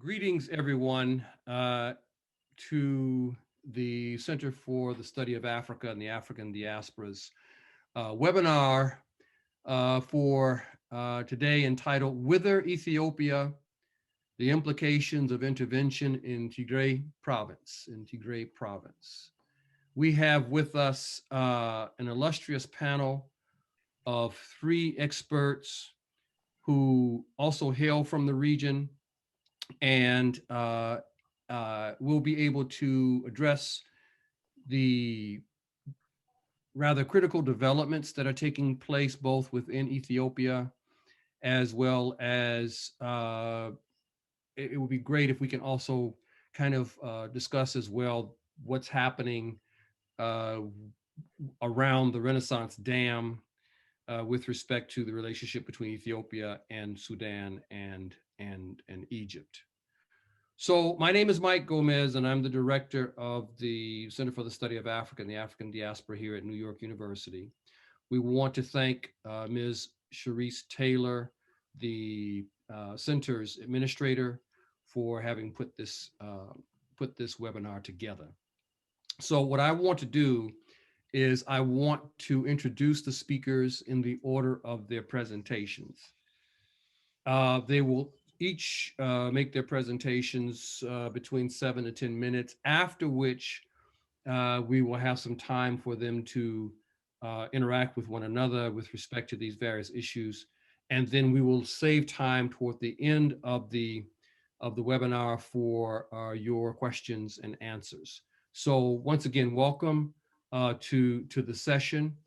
Greetings, everyone, to the Center for the Study of Africa and the African Diasporas webinar for today entitled Whither Ethiopia, the Implications of Intervention in Tigray Province, We have with us an illustrious panel of three experts who also hail from the region and we'll be able to address the rather critical developments that are taking place both within Ethiopia as well as it would be great if we can also kind of discuss as well what's happening around the Renaissance Dam with respect to the relationship between Ethiopia and Sudan and Egypt. So my name is Mike Gomez, and I'm the director of the Center for the Study of Africa and the African Diaspora here at New York University. We want to thank Ms. Sharice Taylor, the center's administrator, for having put this webinar together. So what I want to do is I want to introduce the speakers in the order of their presentations. They will each make their presentations between 7 to 10 minutes, after which we will have some time for them to interact with one another with respect to these various issues. And then we will save time toward the end of the webinar for your questions and answers. So once again, welcome to the session.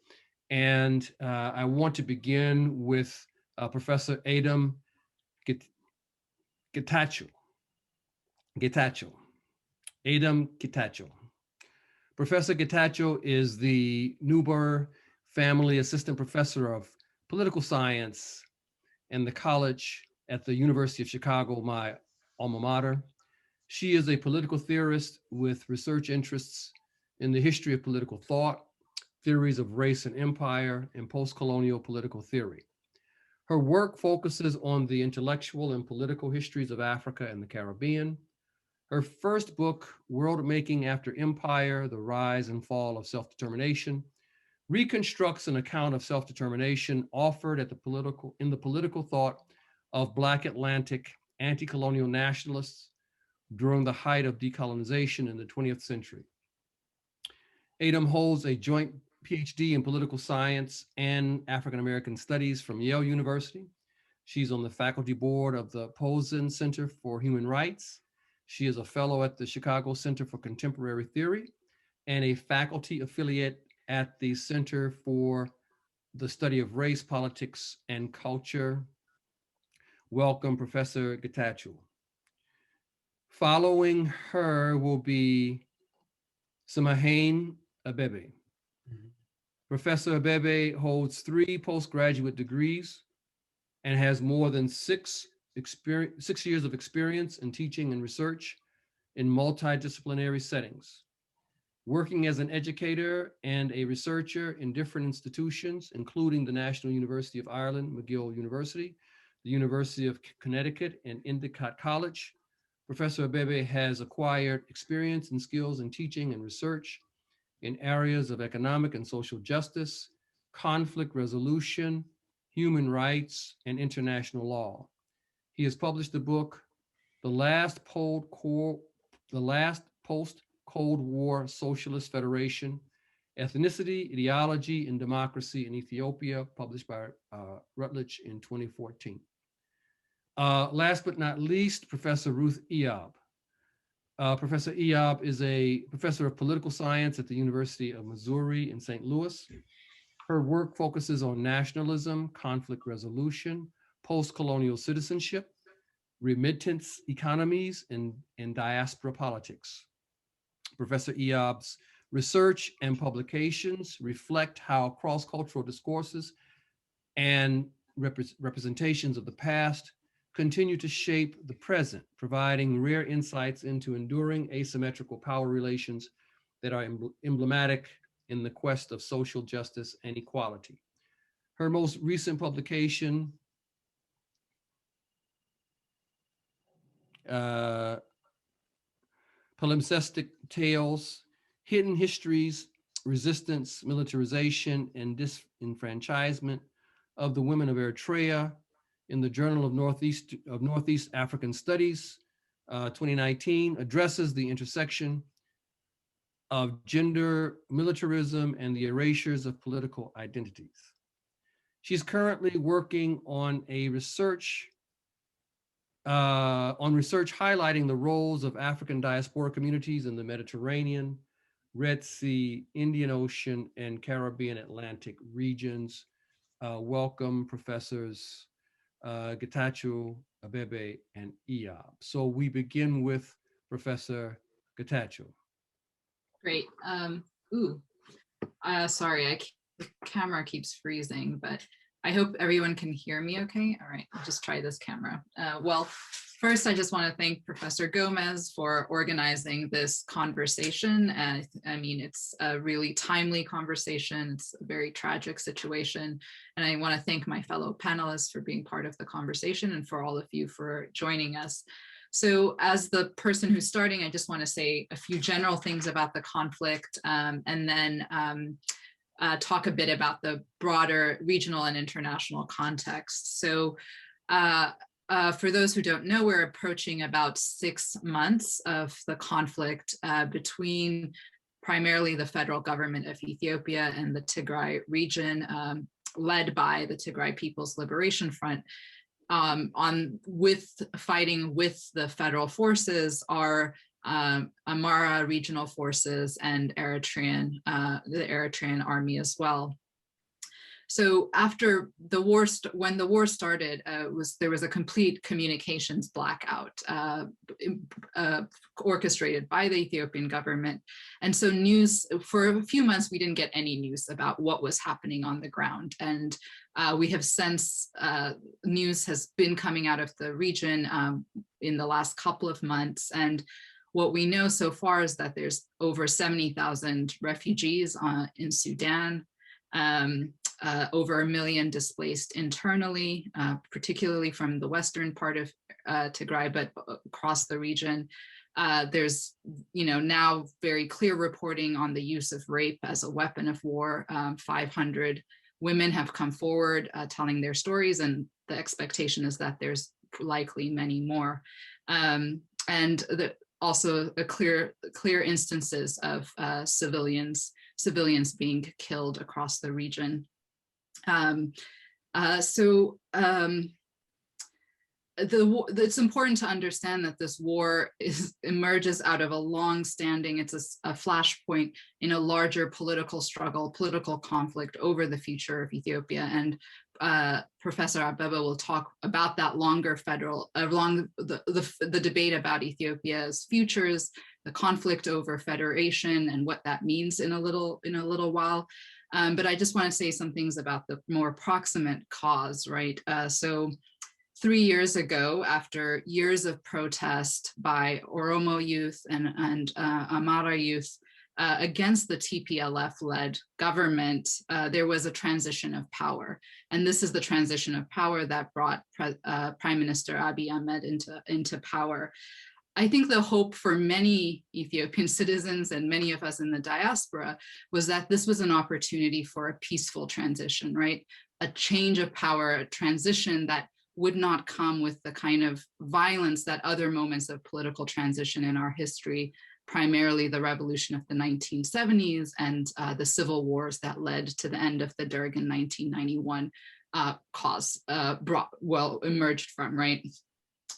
And I want to begin with Professor Adom Getachew. Adom Getachew. Professor Getachew is the Newber Family Assistant Professor of Political Science in the college at the University of Chicago, my alma mater. She is a political theorist with research interests in the history of political thought, theories of race and empire, and post-colonial political theory. Her work focuses on the intellectual and political histories of Africa and the Caribbean. Her first book, World Making After Empire, The Rise and Fall of Self-Determination, reconstructs an account of self-determination offered at in the political thought of Black Atlantic anti-colonial nationalists during the height of decolonization in the 20th century. Adom holds a joint PhD in political science and African American studies from Yale University. She's on the faculty board of the Posen Center for Human Rights. She is a fellow at the Chicago Center for Contemporary Theory and a faculty affiliate at the Center for the Study of Race, Politics, and Culture. Welcome, Professor Getachew. Following her will be Semahagn Abebe. Professor Abebe holds 3 postgraduate degrees and has more than 6 years of experience in teaching and research in multidisciplinary settings, working as an educator and a researcher in different institutions, including the National University of Ireland, McGill University, the University of Connecticut, and Endicott College. Professor Abebe has acquired experience and skills in teaching and research in areas of economic and social justice, conflict resolution, human rights, and international law. He has published the book, The Last Post-Cold War Socialist Federation, Ethnicity, Ideology, and Democracy in Ethiopia, published by Routledge in 2014. Last but not least, Professor Ruth Iyob. Professor Iyob is a professor of political science at the University of Missouri in St. Louis. Her work focuses on nationalism, conflict resolution, post-colonial citizenship, remittance economies, and diaspora politics. Professor Iyob's research and publications reflect how cross-cultural discourses and representations of the past continue to shape the present, providing rare insights into enduring asymmetrical power relations that are emblematic in the quest of social justice and equality. Her most recent publication uh, palimpsestic tales, hidden histories, resistance, militarization, and disenfranchisement of the women of Eritrea in the Journal of Northeast African Studies, 2019, addresses the intersection of gender, militarism, and the erasures of political identities. She's currently working on research highlighting the roles of African diaspora communities in the Mediterranean, Red Sea, Indian Ocean, and Caribbean Atlantic regions. Welcome, Professors Getachew, Abebe, and Iyob. So we begin with Professor Getachew. Great. Sorry, the camera keeps freezing, but I hope everyone can hear me okay. All right, I'll just try this camera. Well, first, I just want to thank Professor Gomez for organizing this conversation. I mean, it's a really timely conversation. It's a very tragic situation. And I want to thank my fellow panelists for being part of the conversation and for all of you for joining us. So as the person who's starting, I just want to say a few general things about the conflict and then talk a bit about the broader regional and international context. So for those who don't know, we're approaching about 6 months of the conflict between primarily the federal government of Ethiopia and the Tigray region, led by the Tigray People's Liberation Front. With fighting with the federal forces are Amhara regional forces and the Eritrean army as well. So after the war, when the war started, there was a complete communications blackout orchestrated by the Ethiopian government. And so for a few months, we didn't get any news about what was happening on the ground. And we have since, news has been coming out of the region in the last couple of months. And what we know so far is that there's over 70,000 refugees in Sudan, over 1 million displaced internally, particularly from the western part of Tigray, but across the region. There's, now very clear reporting on the use of rape as a weapon of war. 500 women have come forward telling their stories, and the expectation is that there's likely many more. Also a clear instances of civilians being killed across the region. It's important to understand that this war emerges out of a long-standing, it's a flashpoint in a larger political struggle, political conflict over the future of Ethiopia. And Professor Abebe will talk about that longer the debate about Ethiopia's futures, the conflict over federation, and what that means in a little while. But I just want to say some things about the more proximate cause, right? So 3 years ago, after years of protest by Oromo youth and Amhara youth against the TPLF-led government, there was a transition of power. And this is the transition of power that brought Prime Minister Abiy Ahmed into power. I think the hope for many Ethiopian citizens and many of us in the diaspora was that this was an opportunity for a peaceful transition, right? A change of power, a transition that would not come with the kind of violence that other moments of political transition in our history, primarily the revolution of the 1970s and the civil wars that led to the end of the Derg in 1991 emerged from, right?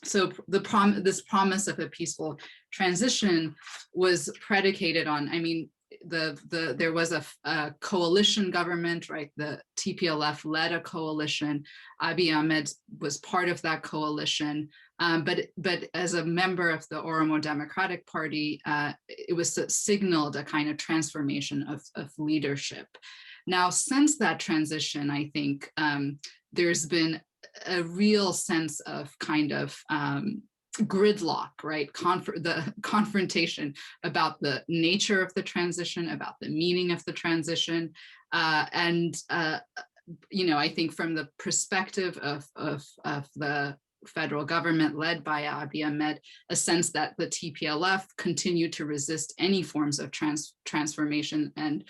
So this promise of a peaceful transition was predicated on, I mean, there was a coalition government, right? The TPLF led a coalition. Abiy Ahmed was part of that coalition, but as a member of the Oromo Democratic Party, it was signaled a kind of transformation of leadership. Now, since that transition, I think there's been a real sense of kind of gridlock, right? The confrontation about the nature of the transition, about the meaning of the transition. I think from the perspective of the federal government led by Abiy Ahmed a sense that the TPLF continued to resist any forms of transformation and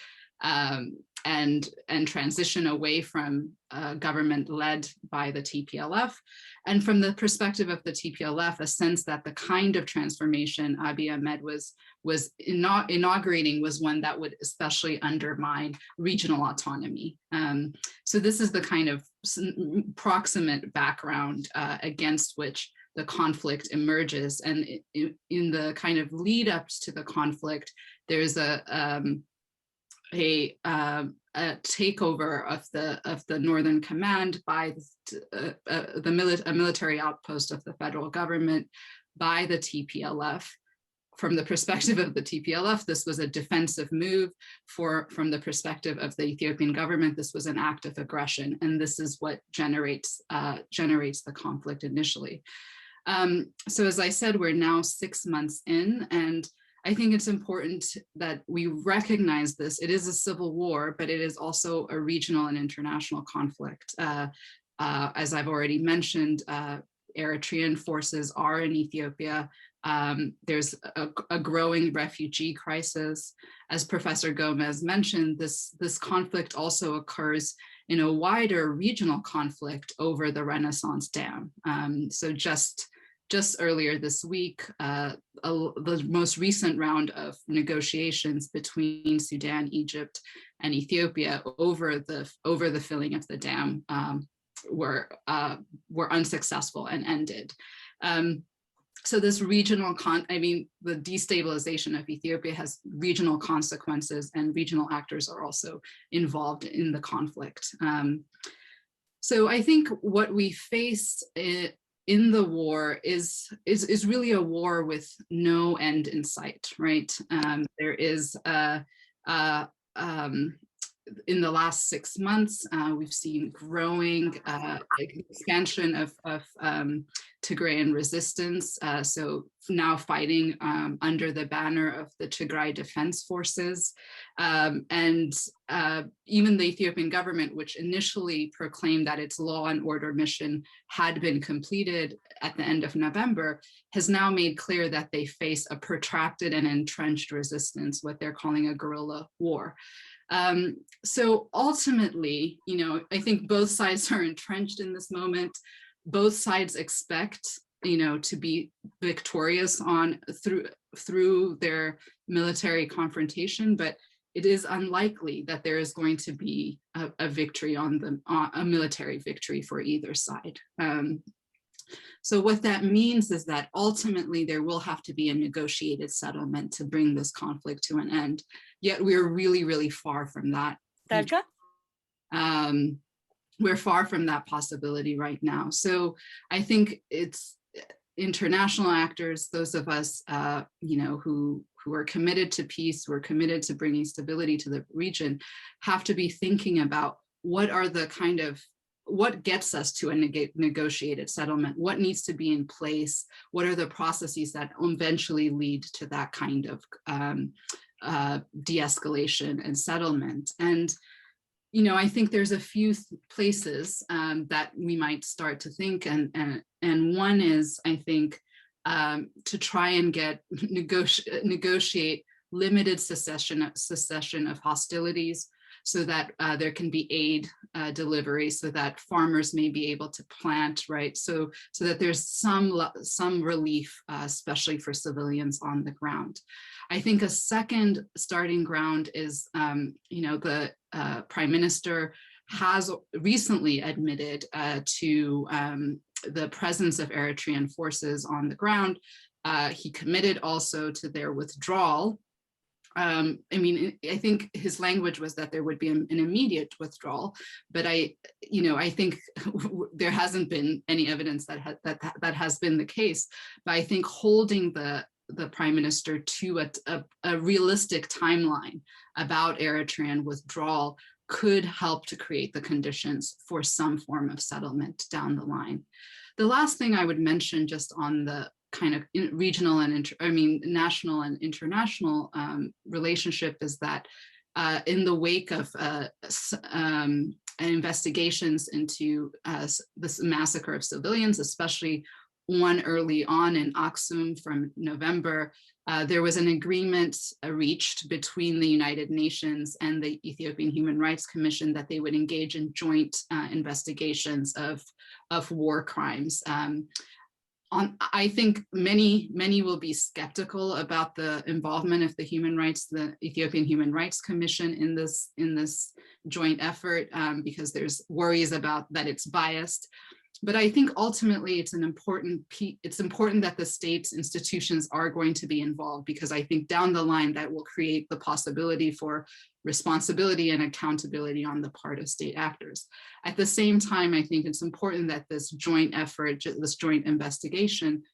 transition away from government led by the TPLF. And from the perspective of the TPLF, a sense that the kind of transformation Abiy Ahmed was inaugurating was one that would especially undermine regional autonomy. So this is the kind of proximate background against which the conflict emerges. And in the kind of lead ups to the conflict, there's a takeover of the Northern Command by a military outpost of the federal government by the TPLF. From the perspective of the TPLF, this was a defensive move. From the perspective of the Ethiopian government, this was an act of aggression, and this is what generates the conflict initially. So as I said, we're now 6 months in, and I think it's important that we recognize this. It is a civil war, but it is also a regional and international conflict. As I've already mentioned, Eritrean forces are in Ethiopia. There's a growing refugee crisis. As Professor Gomez mentioned, this conflict also occurs in a wider regional conflict over the Renaissance Dam. So just earlier this week, the most recent round of negotiations between Sudan, Egypt, and Ethiopia over the filling of the dam were unsuccessful and ended. So this regional, the destabilization of Ethiopia has regional consequences, and regional actors are also involved in the conflict. So I think what we face in the war is really a war with no end in sight, right? There is in the last 6 months, we've seen growing expansion of Tigrayan resistance. So now fighting under the banner of the Tigray Defense Forces. And even the Ethiopian government, which initially proclaimed that its law and order mission had been completed at the end of November, has now made clear that they face a protracted and entrenched resistance, what they're calling a guerrilla war. So ultimately, I think both sides are entrenched in this moment. Both sides expect, to be victorious through their military confrontation, but it is unlikely that there is going to be a victory a military victory for either side. So what that means is that ultimately there will have to be a negotiated settlement to bring this conflict to an end. Yet we're really, really far from that. We're far from that possibility right now. So I think it's international actors, those of us, who are committed to peace, who are committed to bringing stability to the region, have to be thinking about what gets us to a negotiated settlement, what needs to be in place, what are the processes that eventually lead to that kind of de-escalation and settlement. And I think there's a few places that we might start to think, and one is, I think, to try and negotiate limited cessation of hostilities, so that there can be aid delivery, so that farmers may be able to plant, right? So that there's some relief, especially for civilians on the ground. I think a second starting ground is, the Prime Minister has recently admitted to the presence of Eritrean forces on the ground. He committed also to their withdrawal. I think his language was that there would be an immediate withdrawal, but I think there hasn't been any evidence that has been the case. But I think holding the Prime Minister to a realistic timeline about Eritrean withdrawal could help to create the conditions for some form of settlement down the line. The last thing I would mention, just on the kind of regional and national and international relationship, is that in the wake of investigations into this massacre of civilians, especially one early on in Aksum from November. There was an agreement reached between the United Nations and the Ethiopian Human Rights Commission that they would engage in joint investigations of war crimes. I think many will be skeptical about the involvement of the Ethiopian Human Rights Commission in this joint effort because there's worries about that it's biased. But I think ultimately it's important that the state's institutions are going to be involved, because I think down the line that will create the possibility for responsibility and accountability on the part of state actors. At the same time, I think it's important that this joint effort, this joint investigation,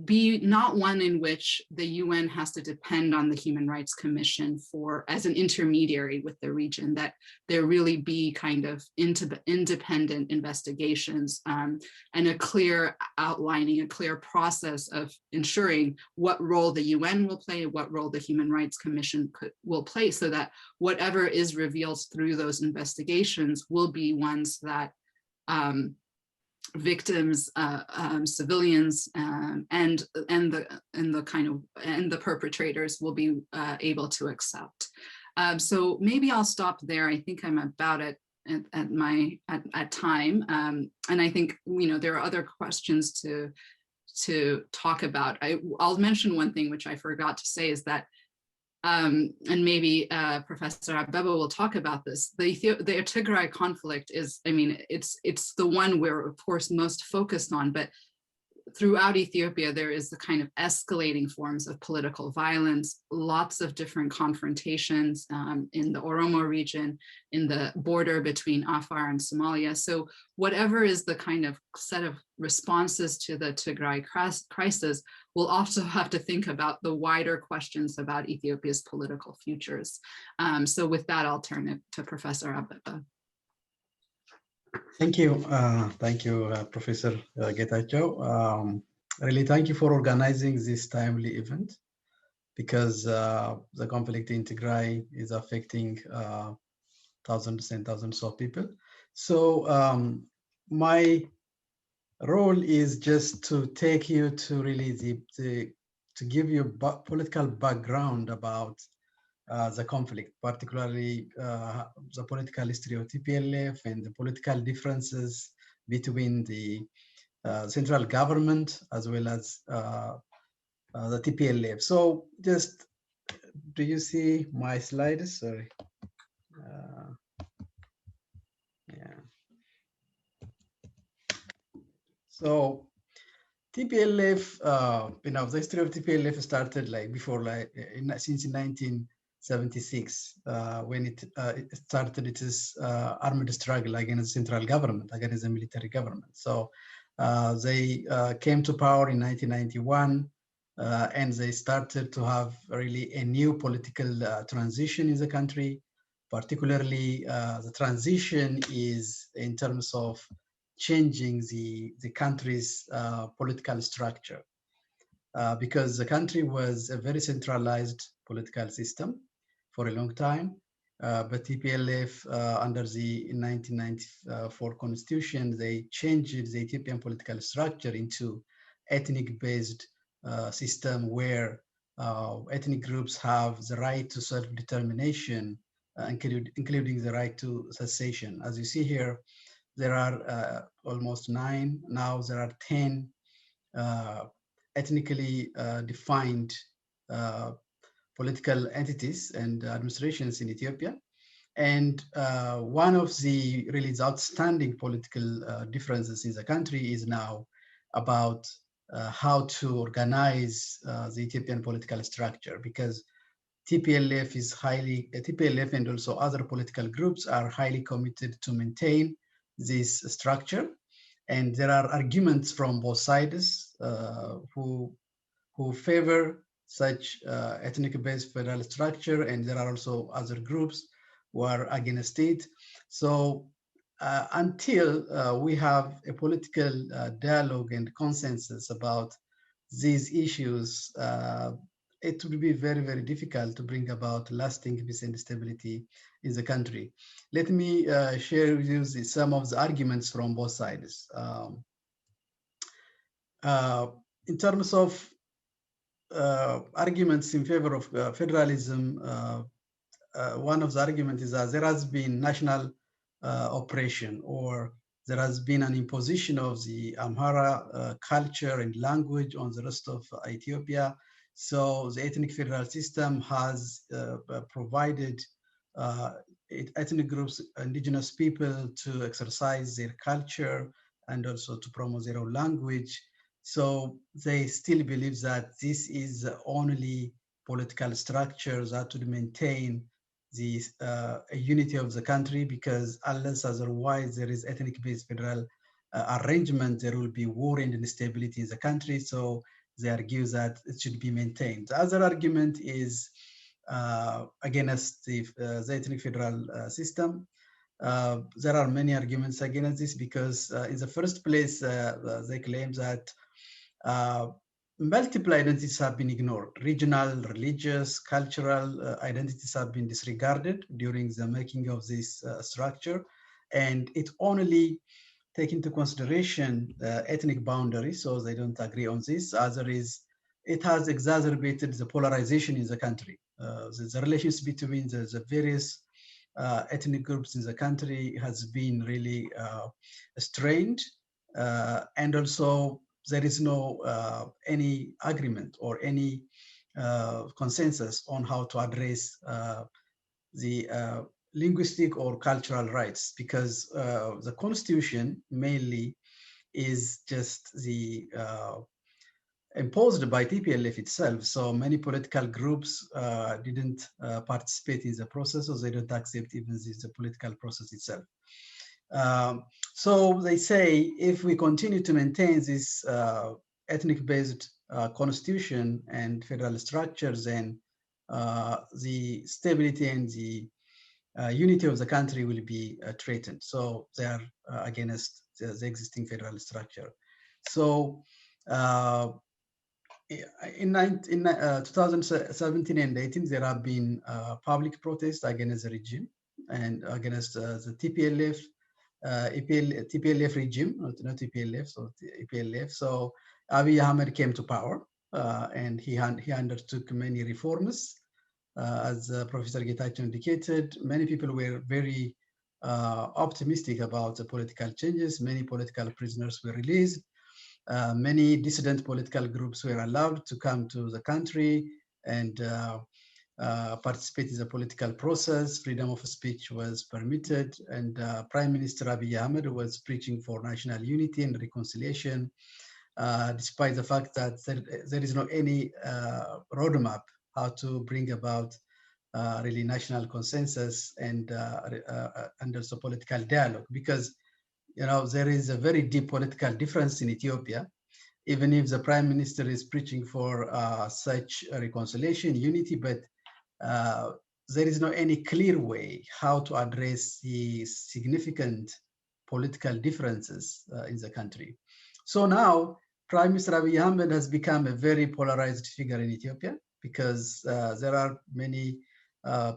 be not one in which the UN has to depend on the Human Rights Commission as an intermediary with the region, that there really be kind of independent investigations and a clear outlining, a clear process of ensuring what role the UN will play, what role the Human Rights Commission will play, so that whatever is revealed through those investigations will be ones that victims, civilians, and the perpetrators will be able to accept. So maybe I'll stop there. I think I'm about at time, and I think there are other questions to talk about. I'll mention one thing which I forgot to say is that. And maybe Professor Abebe will talk about this. The Tigray conflict is, it's the one we're of course most focused on, but throughout Ethiopia, there is the kind of escalating forms of political violence, lots of different confrontations in the Oromo region, in the border between Afar and Somalia. So whatever is the kind of set of responses to the Tigray crisis, we'll also have to think about the wider questions about Ethiopia's political futures. So with that, I'll turn it to Professor Abebe. Thank you, Professor Getachew. Really, thank you for organizing this timely event, because the conflict in Tigray is affecting thousands and thousands of people. So my role is just to take you to really to give you political background about the conflict, particularly the political history of TPLF and the political differences between the central government as well as the TPLF. So just, do you see my slides? Sorry. Yeah. So TPLF, the history of TPLF started since 1976, when it started its armed struggle against the central government, against the military government. So they came to power in 1991, and they started to have really a new political transition in the country. Particularly, the transition is in terms of changing the country's political structure, because the country was a very centralized political system for a long time, but TPLF, under the 1994 constitution, they changed the Ethiopian political structure into ethnic-based system where ethnic groups have the right to self-determination, including the right to secession. As you see here, there are almost 9, now there are 10 ethnically defined political entities and administrations in Ethiopia. And one of the really outstanding political differences in the country is now about how to organize the Ethiopian political structure, because TPLF and also other political groups are highly committed to maintain this structure. And there are arguments from both sides who favor such ethnic-based federal structure, and there are also other groups who are against it. So until we have a political dialogue and consensus about these issues, it would be very, very difficult to bring about lasting peace and stability in the country. Let me share with you some of the arguments from both sides. In terms of arguments in favor of federalism, one of the arguments is that there has been national oppression, or there has been an imposition of the Amhara culture and language on the rest of Ethiopia. So the ethnic federal system has provided ethnic groups, indigenous people, to exercise their culture and also to promote their own language. So they still believe that this is the only political structure that would maintain the unity of the country, because unless otherwise there is ethnic-based federal arrangement, there will be war and instability in the country. So they argue that it should be maintained. The other argument is against the ethnic federal system. There are many arguments against this, because in the first place, they claim that multiple identities have been ignored. Regional, religious, cultural identities have been disregarded during the making of this structure. And it only take into consideration ethnic boundaries, so they don't agree on this. Other is, it has exacerbated the polarization in the country. The relations between the various ethnic groups in the country has been really strained, and also there is no any agreement or any consensus on how to address the linguistic or cultural rights, because the constitution mainly is just the imposed by TPLF itself. So many political groups didn't participate in the process, or they don't accept even the political process itself. So they say, if we continue to maintain this ethnic-based constitution and federal structures, then the stability and the unity of the country will be threatened. So they are against the existing federal structure. So in 2017 and 18, there have been public protests against the regime and against the TPLF, TPLF regime, not TPLF, so EPLF. So Abiy Ahmed came to power, and he undertook many reforms. As Professor Getachew indicated, many people were very optimistic about the political changes. Many political prisoners were released. Many dissident political groups were allowed to come to the country and participate in the political process. Freedom of speech was permitted, and Prime Minister Abiy Ahmed was preaching for national unity and reconciliation, despite the fact that there is no any roadmap how to bring about really national consensus and also political dialogue, because there is a very deep political difference in Ethiopia. Even if the prime minister is preaching for such a reconciliation, unity, but there is no any clear way how to address the significant political differences in the country. So now, Prime Minister Abiy Ahmed has become a very polarized figure in Ethiopia, because there are many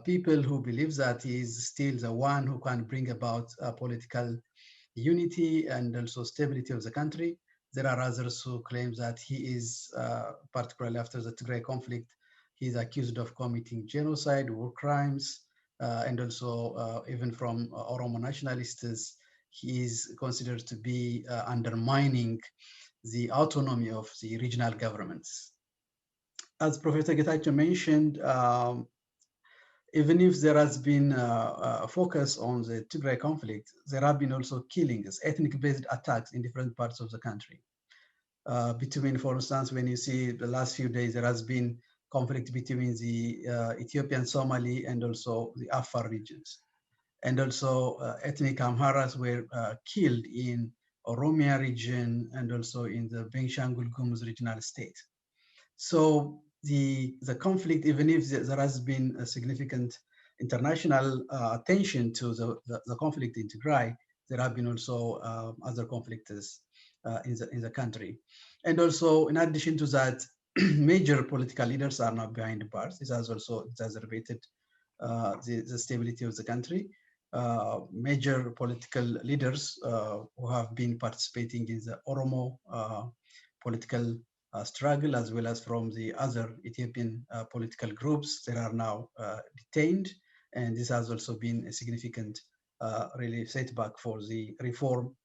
people who believe that he is still the one who can bring about political unity and also stability of the country. There are others who claim that he is, particularly after the Tigray conflict, he is accused of committing genocide, war crimes, and also even from Oromo nationalists, he is considered to be undermining the autonomy of the regional governments. As Professor Getachew mentioned, even if there has been a focus on the Tigray conflict, there have been also killings, ethnic-based attacks in different parts of the country. Between, for instance, when you see the last few days, there has been conflict between the Ethiopian Somali and also the Afar regions. And also ethnic Amharas were killed in Oromia region and also in the Benishangul Gumuz regional state. So the conflict, even if there has been a significant international attention to the conflict in Tigray, there have been also other conflicts in the country. And also, in addition to that, major political leaders are now behind bars. This has also exacerbated the stability of the country. Major political leaders who have been participating in the Oromo political struggle, as well as from the other Ethiopian political groups that are now detained. And this has also been a significant really setback for the reform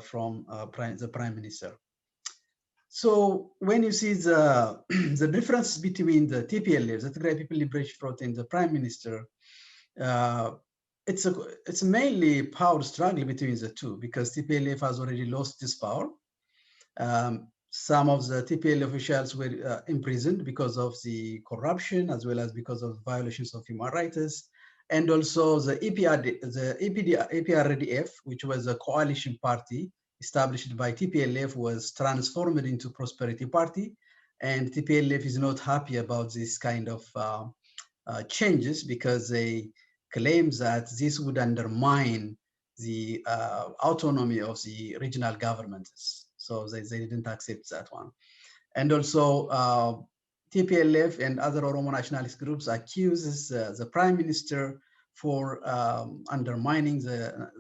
from the Prime Minister. So when you see the the difference between the TPLF, the Tigray People Liberation Front, and the Prime Minister, it's mainly power struggle between the two, because TPLF has already lost this power. Some of the TPLF officials were imprisoned because of the corruption, as well as because of violations of human rights. And also the APRDF, which was a coalition party established by TPLF, was transformed into Prosperity Party. And TPLF is not happy about this kind of changes, because they claim that this would undermine the autonomy of the regional governments. So they didn't accept that one. And also TPLF and other Oromo nationalist groups accuses the Prime Minister for undermining the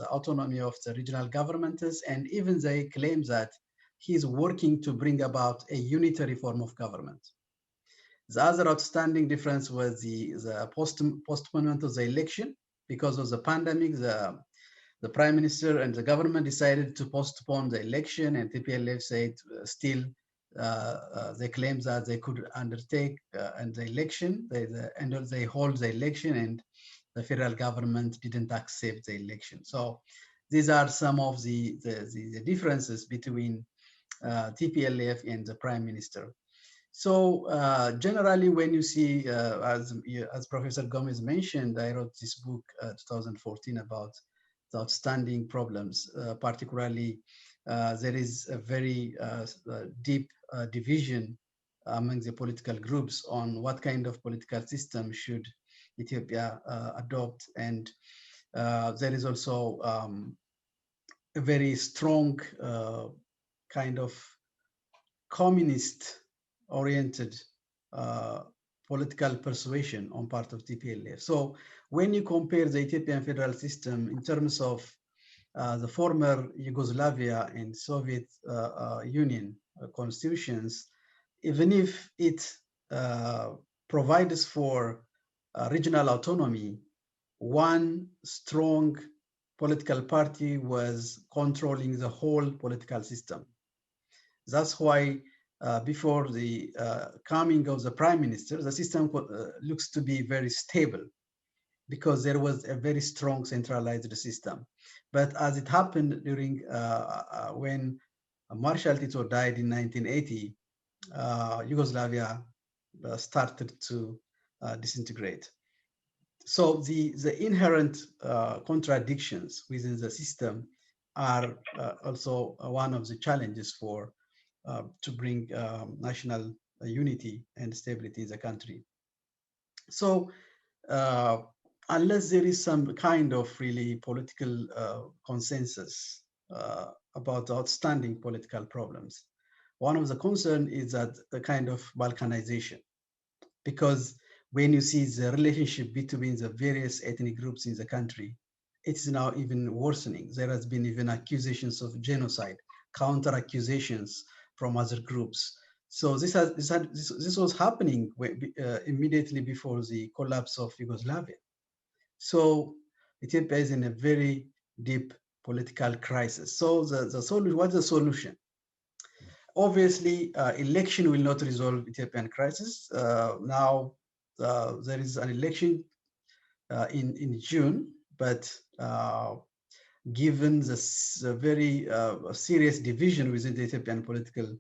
autonomy of the regional governments, and even they claim that he's working to bring about a unitary form of government. The other outstanding difference was the postponement of the election. Because of the pandemic, the Prime Minister and the government decided to postpone the election, and TPLF said still they claim that they could undertake the election, they hold the election, and the federal government didn't accept the election. So these are some of the differences between TPLF and the Prime Minister. So generally, when you see, as Professor Gomez mentioned, I wrote this book 2014 about the outstanding problems. Particularly, there is a very deep division among the political groups on what kind of political system should Ethiopia adopt. And there is also a very strong kind of communist-oriented political persuasion on part of TPLF. So when you compare the Ethiopian federal system in terms of the former Yugoslavia and Soviet Union constitutions, even if it provides for regional autonomy, one strong political party was controlling the whole political system. That's why before the coming of the Prime Minister, the system looks to be very stable, because there was a very strong centralized system. But as it happened during when Marshal Tito died in 1980, Yugoslavia started to disintegrate. So the inherent contradictions within the system are also one of the challenges for to bring national unity and stability in the country. So unless there is some kind of really political consensus about the outstanding political problems, one of the concerns is that the kind of balkanization, because when you see the relationship between the various ethnic groups in the country, it's now even worsening. There has been even accusations of genocide, counter accusations from other groups. So this was happening immediately before the collapse of Yugoslavia. So Ethiopia is in a very deep political crisis. So what's the solution? Obviously, election will not resolve Ethiopian crisis. Now there is an election in June, but given the very serious division within the Ethiopian political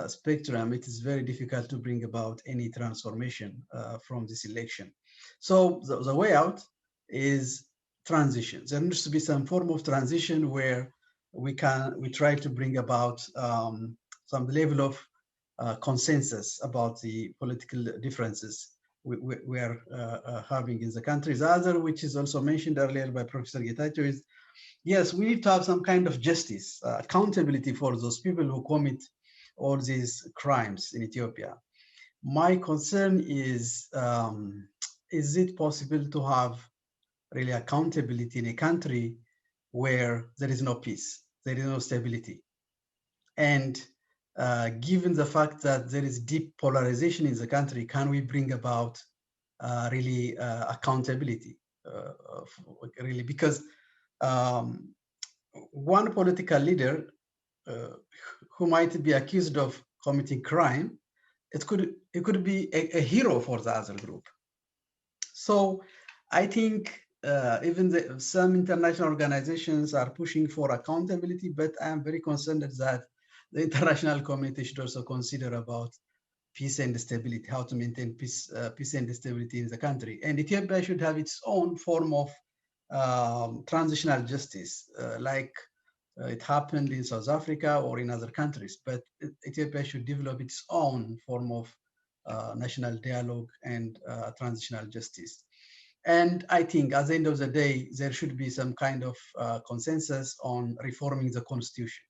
spectrum, it is very difficult to bring about any transformation from this election. So the way out is transition. There needs to be some form of transition where we try to bring about some level of consensus about the political differences we are having in the country. The other, which is also mentioned earlier by Professor Getachew, is yes, we need to have some kind of justice, accountability for those people who commit all these crimes in Ethiopia. My concern is it possible to have really accountability in a country where there is no peace, there is no stability? And given the fact that there is deep polarization in the country, can we bring about really accountability? Really, because one political leader who might be accused of committing crime, it could be a hero for the other group. So I think even some international organizations are pushing for accountability, but I am very concerned that the international community should also consider about peace and stability, how to maintain peace and stability in the country. And Ethiopia should have its own form of transitional justice, like it happened in South Africa or in other countries. But Ethiopia should develop its own form of national dialogue and transitional justice. And I think at the end of the day, there should be some kind of consensus on reforming the constitution.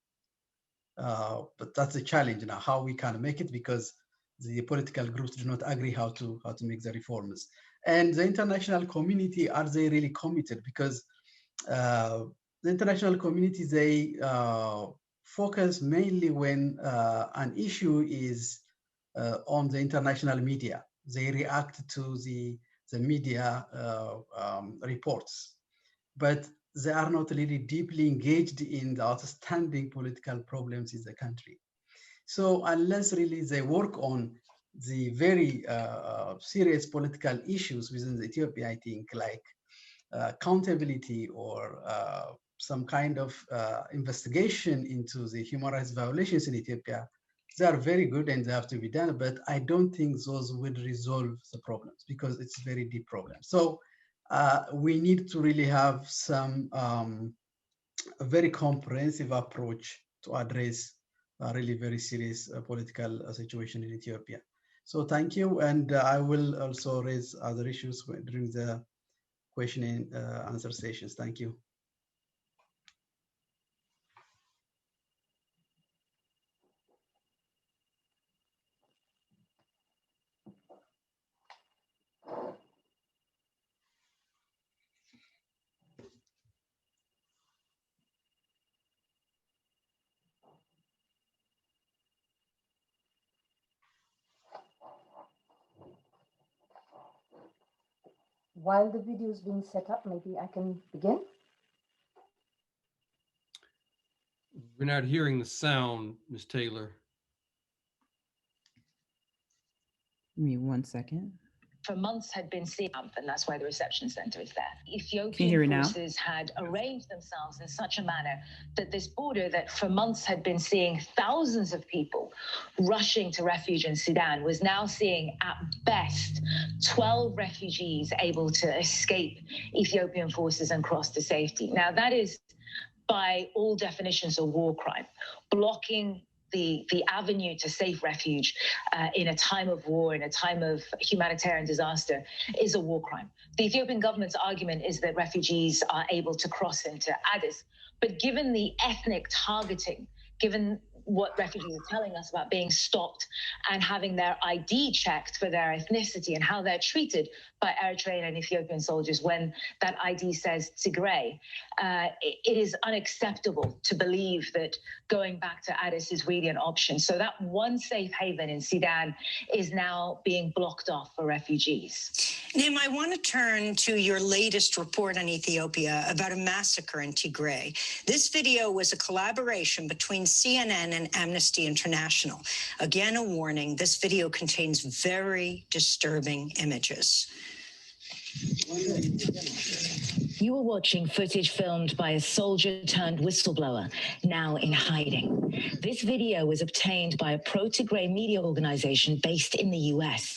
But that's a challenge now, how we can make it, because the political groups do not agree how to make the reforms. And the international community, are they really committed? Because the international community, they focus mainly when an issue is on the international media. They react to the media reports, but they are not really deeply engaged in the outstanding political problems in the country. So unless really they work on the very serious political issues within Ethiopia, I think, like accountability or some kind of investigation into the human rights violations in Ethiopia, they are very good and they have to be done, but I don't think those would resolve the problems because it's a very deep problem. So we need to really have some a very comprehensive approach to address a really very serious political situation in Ethiopia. So thank you, and I will also raise other issues during the question and answer sessions. Thank you. While the video is being set up, maybe I can begin. We're not hearing the sound, Ms. Taylor. Give me 1 second. For months had been seeing, and that's why the reception center is there. Can you hear Ethiopian me now? forces had arranged themselves in such a manner that this border that for months had been seeing thousands of people rushing to refuge in Sudan was now seeing at best 12 refugees able to escape Ethiopian forces and cross to safety. Now that is by all definitions a war crime. Blocking the avenue to safe refuge in a time of war, in a time of humanitarian disaster, is a war crime. The Ethiopian government's argument is that refugees are able to cross into Addis, but given the ethnic targeting, given what refugees are telling us about being stopped and having their ID checked for their ethnicity and how they're treated by Eritrean and Ethiopian soldiers when that ID says Tigray, it is unacceptable to believe that going back to Addis is really an option. So that one safe haven in Sudan is now being blocked off for refugees. Nim, I want to turn to your latest report on Ethiopia about a massacre in Tigray. This video was a collaboration between CNN and Amnesty International. Again, a warning, this video contains very disturbing images. You are watching footage filmed by a soldier turned whistleblower, now in hiding. This video was obtained by a pro-Tigray media organization based in the US.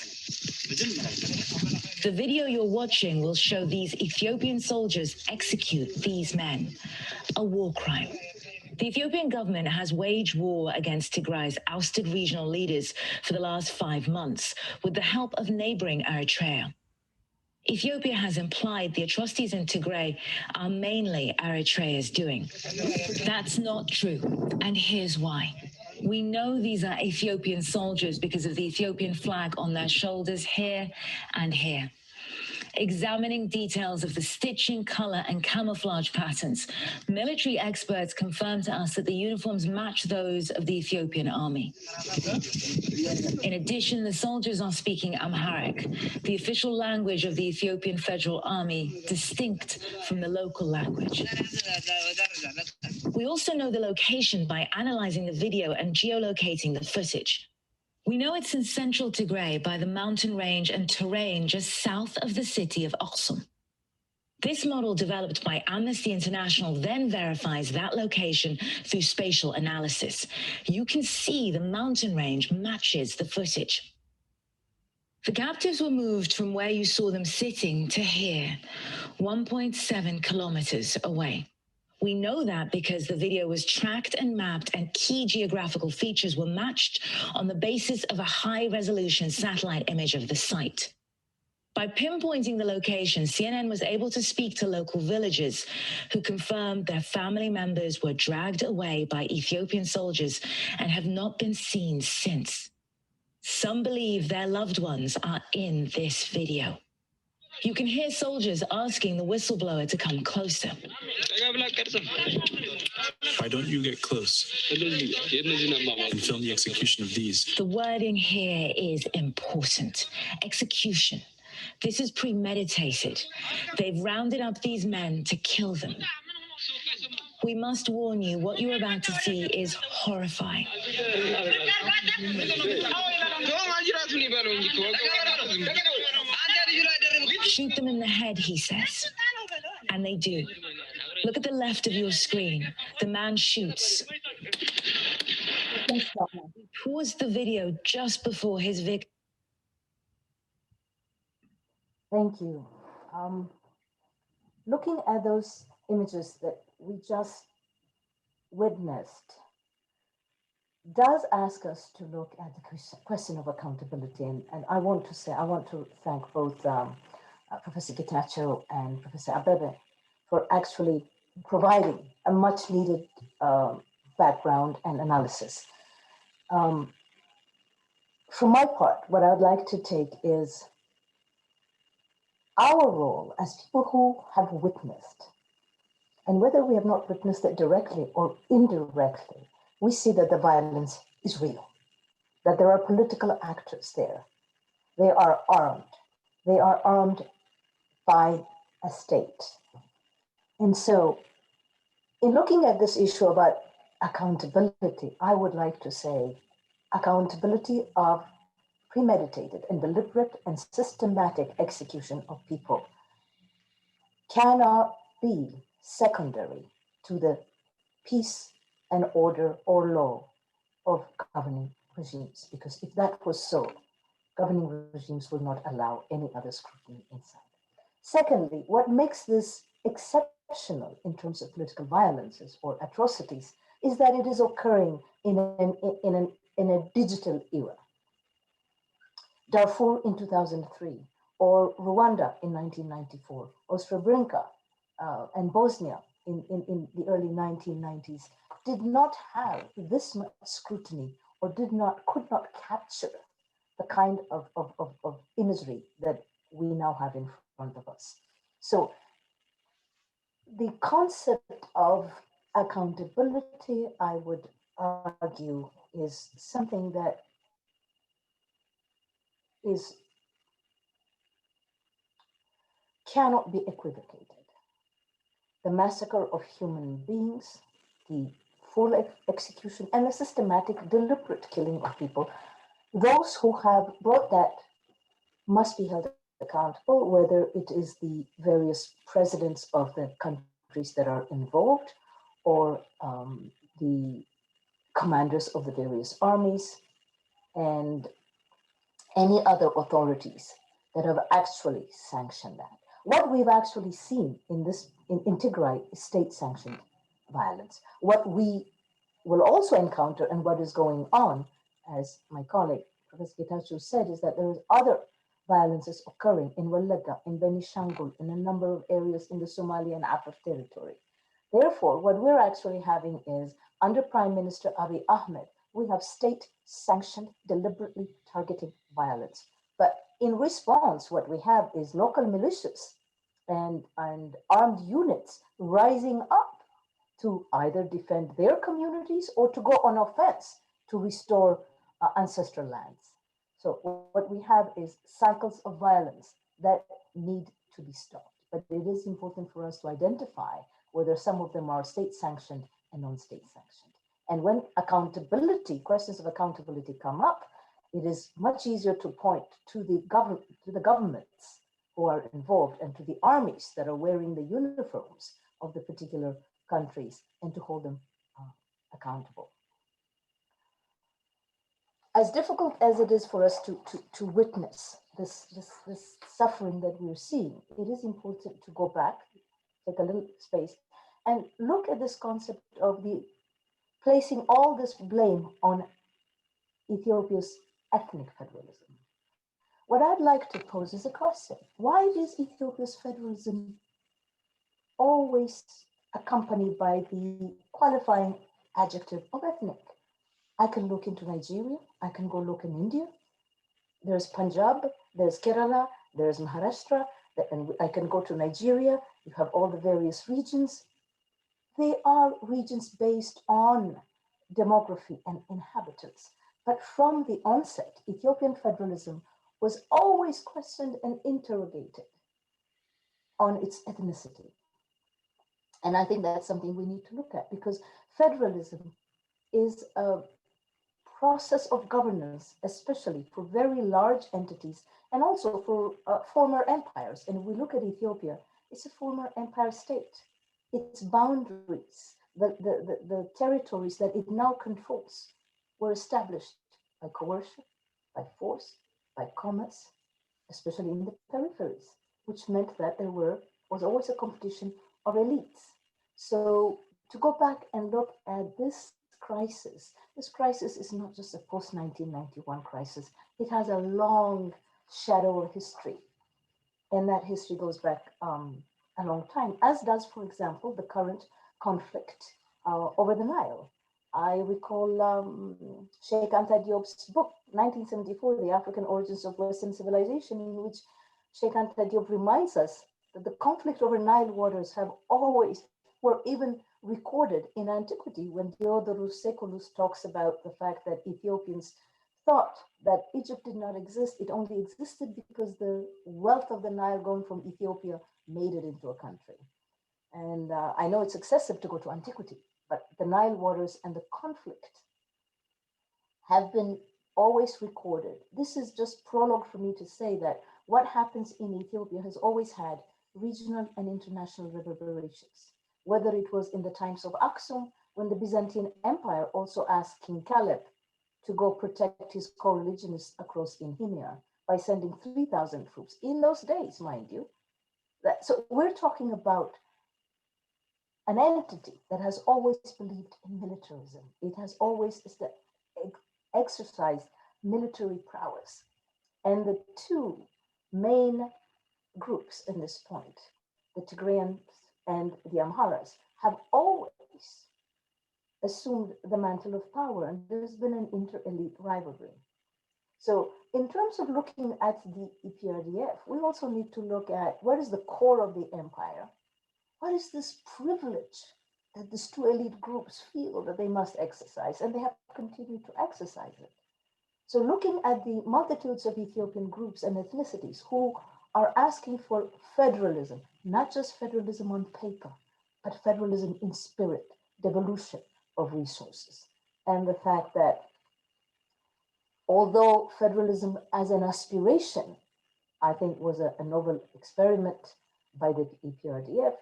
The video you're watching will show these Ethiopian soldiers execute these men, a war crime. The Ethiopian government has waged war against Tigray's ousted regional leaders for the last 5 months with the help of neighboring Eritrea. Ethiopia has implied the atrocities in Tigray are mainly Eritrea's doing. That's not true, and here's why. We know these are Ethiopian soldiers because of the Ethiopian flag on their shoulders here and here. Examining details of the stitching, color, and camouflage patterns, military experts confirmed to us that the uniforms match those of the Ethiopian army. In addition, the soldiers are speaking Amharic, the official language of the Ethiopian Federal Army, distinct from the local language. We also know the location by analyzing the video and geolocating the footage. We know it's in central Tigray by the mountain range and terrain just south of the city of Aksum. This model developed by Amnesty International then verifies that location through spatial analysis. You can see the mountain range matches the footage. The captives were moved from where you saw them sitting to here, 1.7 kilometers away. We know that because the video was tracked and mapped and key geographical features were matched on the basis of a high-resolution satellite image of the site. By pinpointing the location, CNN was able to speak to local villagers who confirmed their family members were dragged away by Ethiopian soldiers and have not been seen since. Some believe their loved ones are in this video. You can hear soldiers asking the whistleblower to come closer. Why don't you get close and film the execution of these? The wording here is important. Execution. This is premeditated. They've rounded up these men to kill them. We must warn you, what you're about to see is horrifying. Shoot them in the head, he says. And they do. Look at the left of your screen. The man shoots. Pause the video just before his victim. Thank you. Looking at those images that we just witnessed does ask us to look at the question of accountability. And I want to thank both Professor Getachew and Professor Abebe for actually providing a much needed background and analysis. For my part, what I'd like to take is our role as people who have witnessed, and whether we have not witnessed it directly or indirectly, we see that the violence is real, that there are political actors there. They are armed. They are armed by a state. And so in looking at this issue about accountability, I would like to say accountability of premeditated and deliberate and systematic execution of people cannot be secondary to the peace and order or law of governing regimes, because if that was so, governing regimes would not allow any other scrutiny inside. Secondly, what makes this exceptional in terms of political violences or atrocities is that it is occurring in a digital era. Darfur in 2003, or Rwanda in 1994, or Srebrenica and Bosnia in the early 1990s did not have this much scrutiny or could not capture the kind of imagery that we now have in front of us. So the concept of accountability, I would argue, is something that cannot be equivocated. The massacre of human beings, the full execution, and the systematic, deliberate killing of people, those who have brought that must be held accountable, whether it is the various presidents of the countries that are involved, or the commanders of the various armies, and any other authorities that have actually sanctioned that. What we've actually seen in Tigray is state-sanctioned violence. What we will also encounter, and what is going on, as my colleague Professor Getachew said, is that there is other violences occurring in Wallagga, in Benishangul, in a number of areas in the Somali and Afar territory. Therefore, what we're actually having is, under Prime Minister Abiy Ahmed, we have state-sanctioned, deliberately targeted violence. But in response, what we have is local militias and armed units rising up to either defend their communities or to go on offense to restore ancestral lands. So what we have is cycles of violence that need to be stopped. But it is important for us to identify whether some of them are state-sanctioned and non-state sanctioned. And when questions of accountability come up, it is much easier to point to the governments who are involved and to the armies that are wearing the uniforms of the particular countries and to hold them accountable. As difficult as it is for us to witness this suffering that we're seeing, it is important to go back, take a little space, and look at this concept of placing all this blame on Ethiopia's ethnic federalism. What I'd like to pose is a question. Why is Ethiopia's federalism always accompanied by the qualifying adjective of ethnic? I can look into Nigeria, I can go look in India. There's Punjab, there's Kerala, there's Maharashtra, and I can go to Nigeria, you have all the various regions. They are regions based on demography and inhabitants. But from the onset, Ethiopian federalism was always questioned and interrogated on its ethnicity. And I think that's something we need to look at, because federalism is a process of governance, especially for very large entities and also for former empires. And if we look at Ethiopia, it's a former empire state. Its boundaries, the territories that it now controls, were established by coercion, by force, by commerce, especially in the peripheries, which meant that there was always a competition of elites. So to go back and look at this crisis is not just a post-1991 crisis. It has a long shadow of history. And that history goes back a long time, as does, for example, the current conflict over the Nile. I recall Sheikh Anta Diop's book, 1974, The African Origins of Western Civilization, in which Sheikh Anta Diop reminds us that the conflict over Nile waters were even recorded in antiquity, when Diodorus Siculus talks about the fact that Ethiopians thought that Egypt did not exist. It only existed because the wealth of the Nile going from Ethiopia made it into a country. And I know it's excessive to go to antiquity, but the Nile waters and the conflict have been always recorded. This is just prologue for me to say that what happens in Ethiopia has always had regional and international reverberations, whether it was in the times of Aksum, when the Byzantine Empire also asked King Caleb to go protect his co-religionists across Inhimia by sending 3,000 troops in those days, mind you. So we're talking about an entity that has always believed in militarism. It has always exercised military prowess. And the two main groups in this point, the Tigrayans and the Amharas, have always assumed the mantle of power, and there's been an inter-elite rivalry. So in terms of looking at the EPRDF, we also need to look at what is the core of the empire. What is this privilege that these two elite groups feel that they must exercise, and they have continued to exercise it. So looking at the multitudes of Ethiopian groups and ethnicities who are asking for federalism, not just federalism on paper, but federalism in spirit, devolution of resources. And the fact that although federalism as an aspiration, I think was a novel experiment by the EPRDF,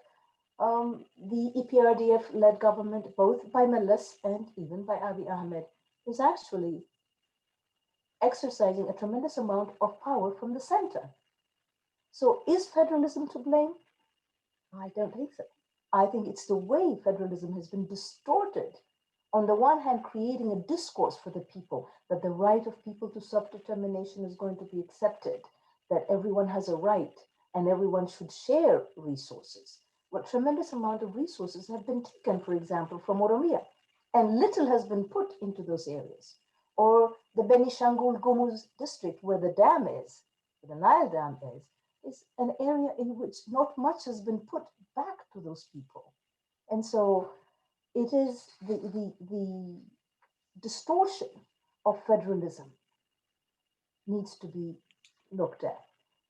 the EPRDF-led government, both by Meles and even by Abiy Ahmed, is actually exercising a tremendous amount of power from the center. So is federalism to blame? I don't think so. I think it's the way federalism has been distorted. On the one hand, creating a discourse for the people that the right of people to self-determination is going to be accepted, that everyone has a right and everyone should share resources. What tremendous amount of resources have been taken, for example, from Oromia. and little has been put into those areas. Or the Benishangul Gumuz district where the dam is, where the Nile Dam is an area in which not much has been put back to those people. And so it is the distortion of federalism needs to be looked at.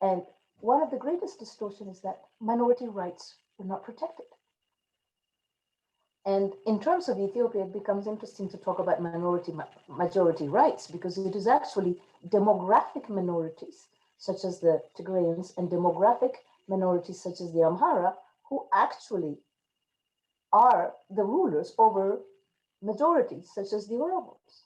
And one of the greatest distortions is that minority rights were not protected. And in terms of Ethiopia, it becomes interesting to talk about majority rights, because it is actually demographic minorities, such as the Tigrayans, and demographic minorities, such as the Amhara, who actually are the rulers over majorities, such as the Oromos.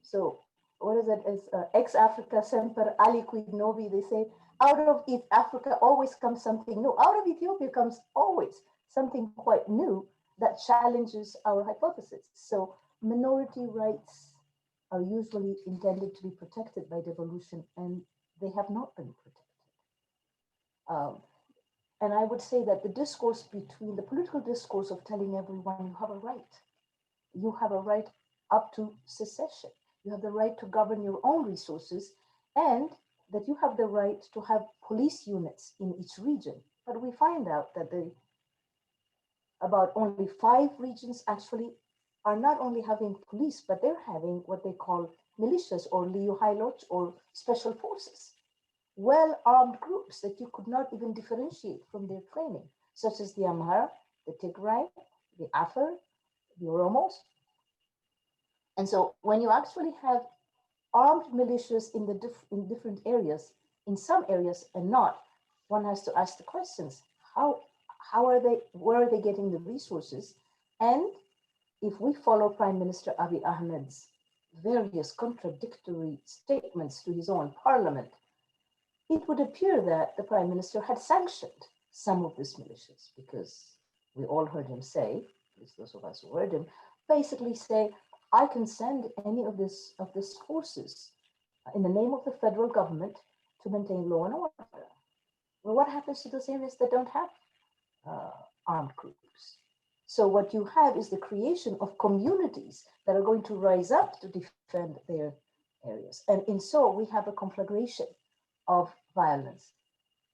So what is it? It's ex Africa semper aliquid novi. They say, out of Africa always comes something new. Out of Ethiopia comes always something quite new that challenges our hypothesis. So minority rights are usually intended to be protected by devolution, and they have not been protected. And I would say that the discourse between the political discourse of telling everyone you have a right up to secession, you have the right to govern your own resources, and that you have the right to have police units in each region. But we find out that about only 5 regions actually are not only having police, but they're having what they call militias or liu hailot or special forces, well-armed groups that you could not even differentiate from their training, such as the Amhara, the Tigray, the Afar, the Oromos. And so when you actually have armed militias in different areas, in some areas and not, one has to ask the questions, how are they, where are they getting the resources? And if we follow Prime Minister Abiy Ahmed's various contradictory statements to his own parliament, it would appear that the Prime Minister had sanctioned some of these militias, because we all heard him say, at least those of us who heard him, basically say, I can send any of these forces in the name of the federal government to maintain law and order. Well, what happens to those areas that don't have armed groups? So what you have is the creation of communities that are going to rise up to defend their areas. And in so we have a conflagration of violence.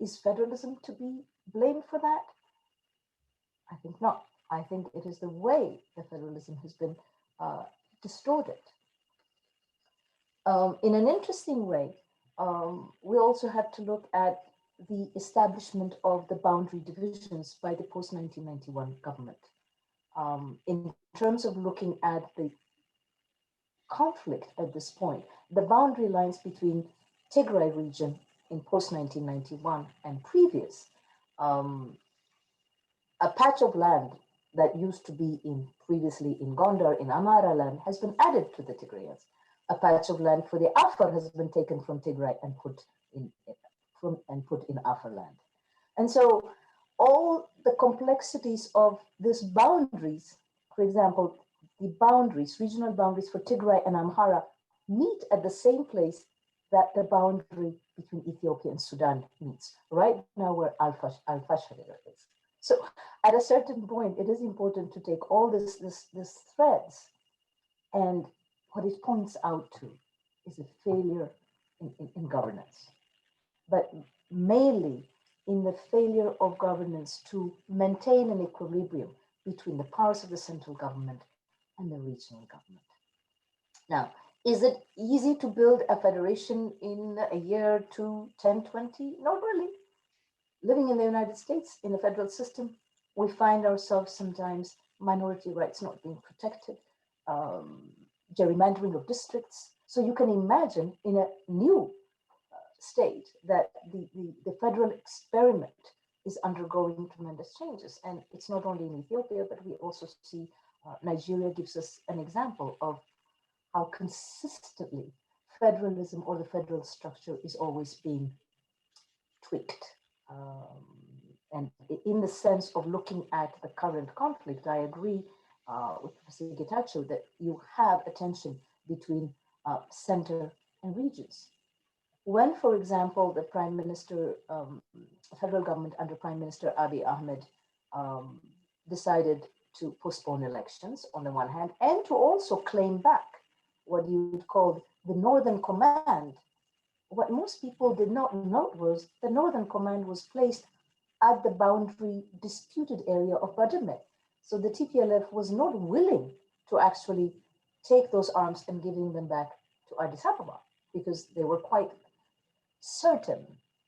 Is federalism to be blamed for that? I think not. I think it is the way that federalism has been distorted. In an interesting way, we also have to look at the establishment of the boundary divisions by the post-1991 government. In terms of looking at the conflict at this point, the boundary lines between Tigray region in post-1991 and previous, a patch of land that used to be previously in Gondar, in Amhara land, has been added to the Tigrayans. A patch of land for the Afar has been taken from Tigray and put in Afar land. And so all the complexities of these boundaries, for example, the boundaries, regional boundaries for Tigray and Amhara meet at the same place that the boundary between Ethiopia and Sudan meets, right now where Al-Fashr is. So at a certain point, it is important to take all these threads, and what it points out to is a failure in governance, but mainly in the failure of governance to maintain an equilibrium between the powers of the central government and the regional government. Now, is it easy to build a federation in a year, 2, 10, 20? Not really. Living in the United States in a federal system, we find ourselves sometimes minority rights not being protected, gerrymandering of districts. So you can imagine in a new state that the federal experiment is undergoing tremendous changes. And it's not only in Ethiopia, but we also see Nigeria gives us an example of how consistently federalism or the federal structure is always being tweaked. And in the sense of looking at the current conflict, I agree with Professor Getachew that you have a tension between center and regions. When, for example, the Prime Minister, federal government under Prime Minister Abiy Ahmed decided to postpone elections on the one hand, and to also claim back what you would call the Northern Command. What most people did not note was the Northern Command was placed at the boundary disputed area of Badime. So the TPLF was not willing to actually take those arms and giving them back to Addis Ababa, because they were quite certain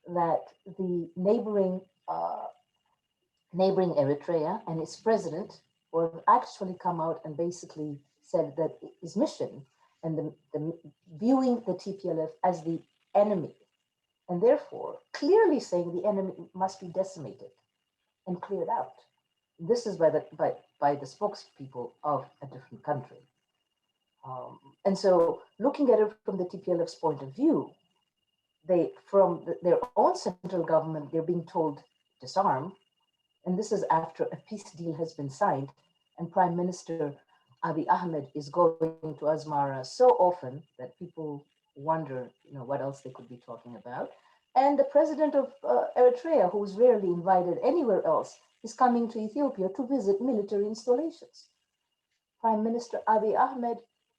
that the neighboring Eritrea and its president would actually come out and basically said that his mission and the viewing the TPLF as the enemy, and therefore clearly saying the enemy must be decimated and cleared out. This is by the spokespeople of a different country. And so looking at it from the TPLF's point of view, their own central government, they're being told disarm. And this is after a peace deal has been signed and Prime Minister Abiy Ahmed is going to Asmara so often that people wonder, what else they could be talking about. And the president of Eritrea, who is rarely invited anywhere else, is coming to Ethiopia to visit military installations. Prime Minister Abiy Ahmed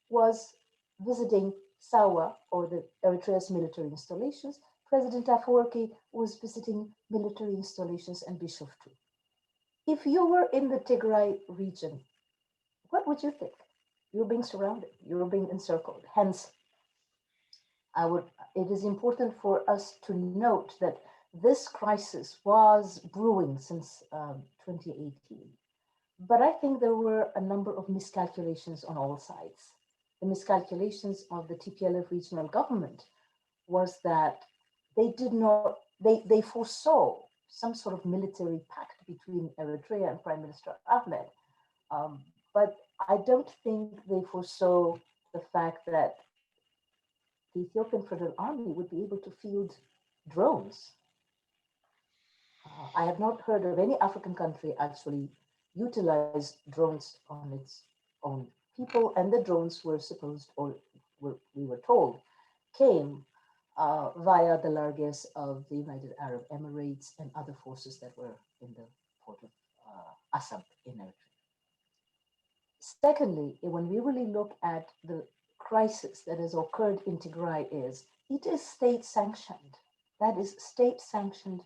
was visiting Sawa, or the Eritrea's military installations. President Afwerki was visiting military installations and Bishoftu. If you were in the Tigray region, what would you think? You're being surrounded, you're being encircled. Hence, it is important for us to note that this crisis was brewing since 2018. But I think there were a number of miscalculations on all sides. The miscalculations of the TPLF regional government was that they foresaw some sort of military pact between Eritrea and Prime Minister Ahmed. But I don't think they foresaw the fact that the Ethiopian Federal Army would be able to field drones. I have not heard of any African country actually utilize drones on its own people, and the drones were supposed, or we were told, came via the largesse of the United Arab Emirates and other forces that were in the port of Assab in Eritrea. Secondly, when we really look at the crisis that has occurred in Tigray, it is state-sanctioned. That is state-sanctioned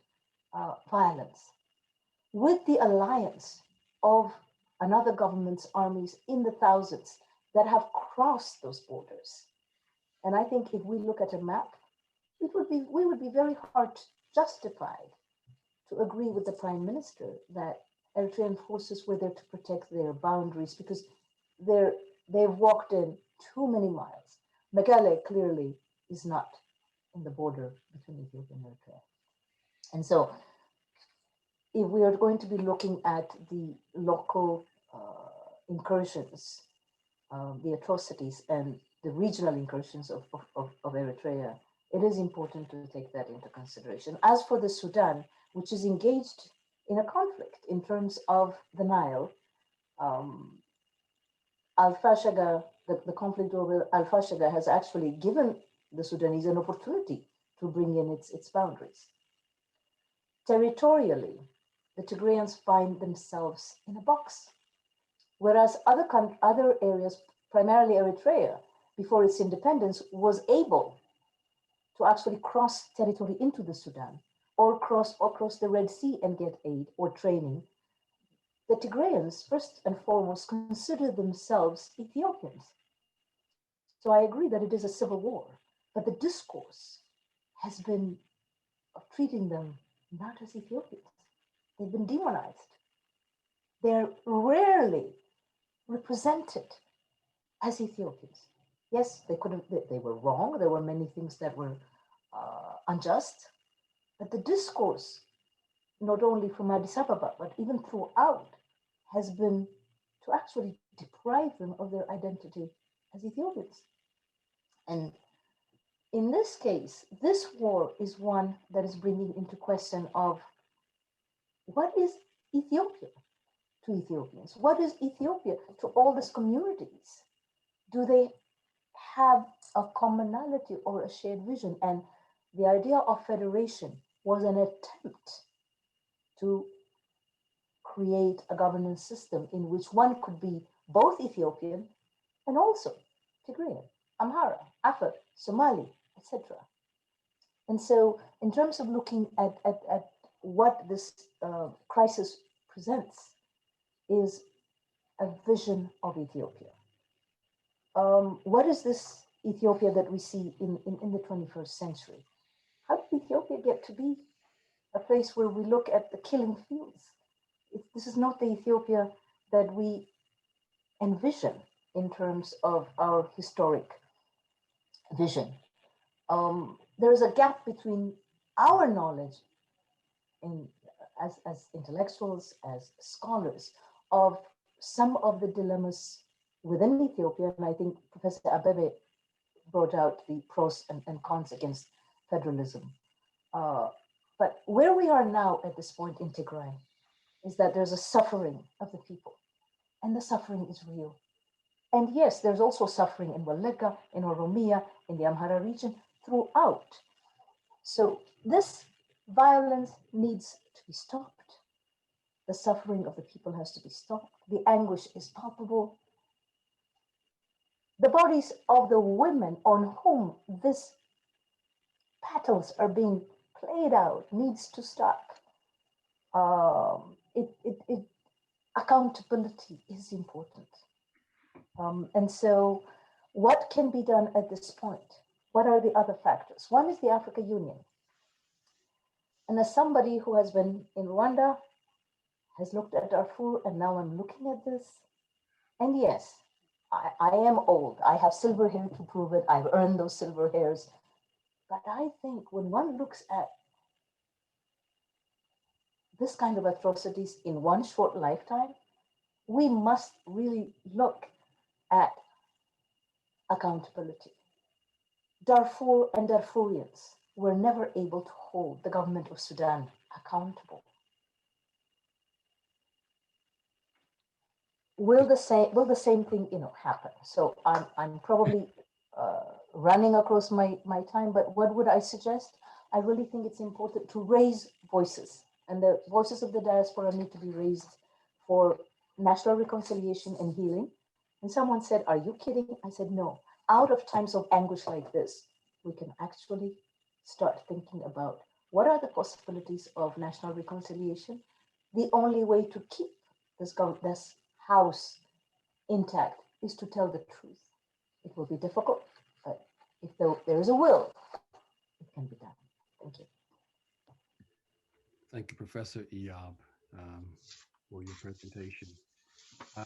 violence with the alliance of another government's armies in the thousands that have crossed those borders. And I think if we look at a map, we would be very hard justified to agree with the Prime Minister that Eritrean forces were there to protect their boundaries, because they've walked in too many miles. Mekelle clearly is not in the border between Ethiopia and Eritrea. And so if we are going to be looking at the local incursions, the atrocities and the regional incursions of Eritrea, it is important to take that into consideration. As for the Sudan, which is engaged in a conflict in terms of the Nile, Al-Fashaga, the conflict over Al-Fashaga has actually given the Sudanese an opportunity to bring in its boundaries. Territorially, the Tigrayans find themselves in a box, whereas other areas, primarily Eritrea, before its independence, was able to actually cross territory into the Sudan or cross the Red Sea and get aid or training. The Tigrayans, first and foremost, consider themselves Ethiopians. So I agree that it is a civil war, but the discourse has been of treating them not as Ethiopians. They've been demonized. They're rarely represented as Ethiopians. Yes, they were wrong. There were many things that were unjust, but the discourse, not only from Addis Ababa, but even throughout, has been to actually deprive them of their identity as Ethiopians. And in this case, this war is one that is bringing into question of what is Ethiopia to Ethiopians? What is Ethiopia to all these communities? Do they have a commonality or a shared vision? And the idea of federation was an attempt to create a governance system in which one could be both Ethiopian and also Tigrayan, Amhara, Afar, Somali, etc. And so in terms of looking at what this crisis presents is a vision of Ethiopia. What is this Ethiopia that we see in the 21st century? How did Ethiopia get to be a place where we look at the killing fields? This is not the Ethiopia that we envision in terms of our historic vision. There is a gap between our knowledge as intellectuals, as scholars, of some of the dilemmas within Ethiopia, and I think Professor Abebe brought out the pros and cons against federalism. But where we are now at this point in Tigray is that there's a suffering of the people, and the suffering is real. And yes, there's also suffering in Wallagga, in Oromia, in the Amhara region, throughout. So this violence needs to be stopped. The suffering of the people has to be stopped. The anguish is palpable. The bodies of the women on whom these battles are being played out needs to stop. Accountability is important. And so what can be done at this point? What are the other factors? One is the Africa Union. And as somebody who has been in Rwanda, has looked at Darfur, and now I'm looking at this. And yes, I am old. I have silver hair to prove it. I've earned those silver hairs. But I think when one looks at this kind of atrocities in one short lifetime, we must really look at accountability. Darfur and Darfurians were never able to hold the government of Sudan accountable. Will the same thing, happen? So I'm probably running across my time, but what would I suggest? I really think it's important to raise voices, and the voices of the diaspora need to be raised for national reconciliation and healing. And someone said, "Are you kidding?" I said, "No. Out of times of anguish like this, we can actually start thinking about what are the possibilities of national reconciliation. The only way to keep this house intact is to tell the truth. It will be difficult, but if there is a will, it can be done." Thank you. Thank you, Professor Iyob, for your presentation.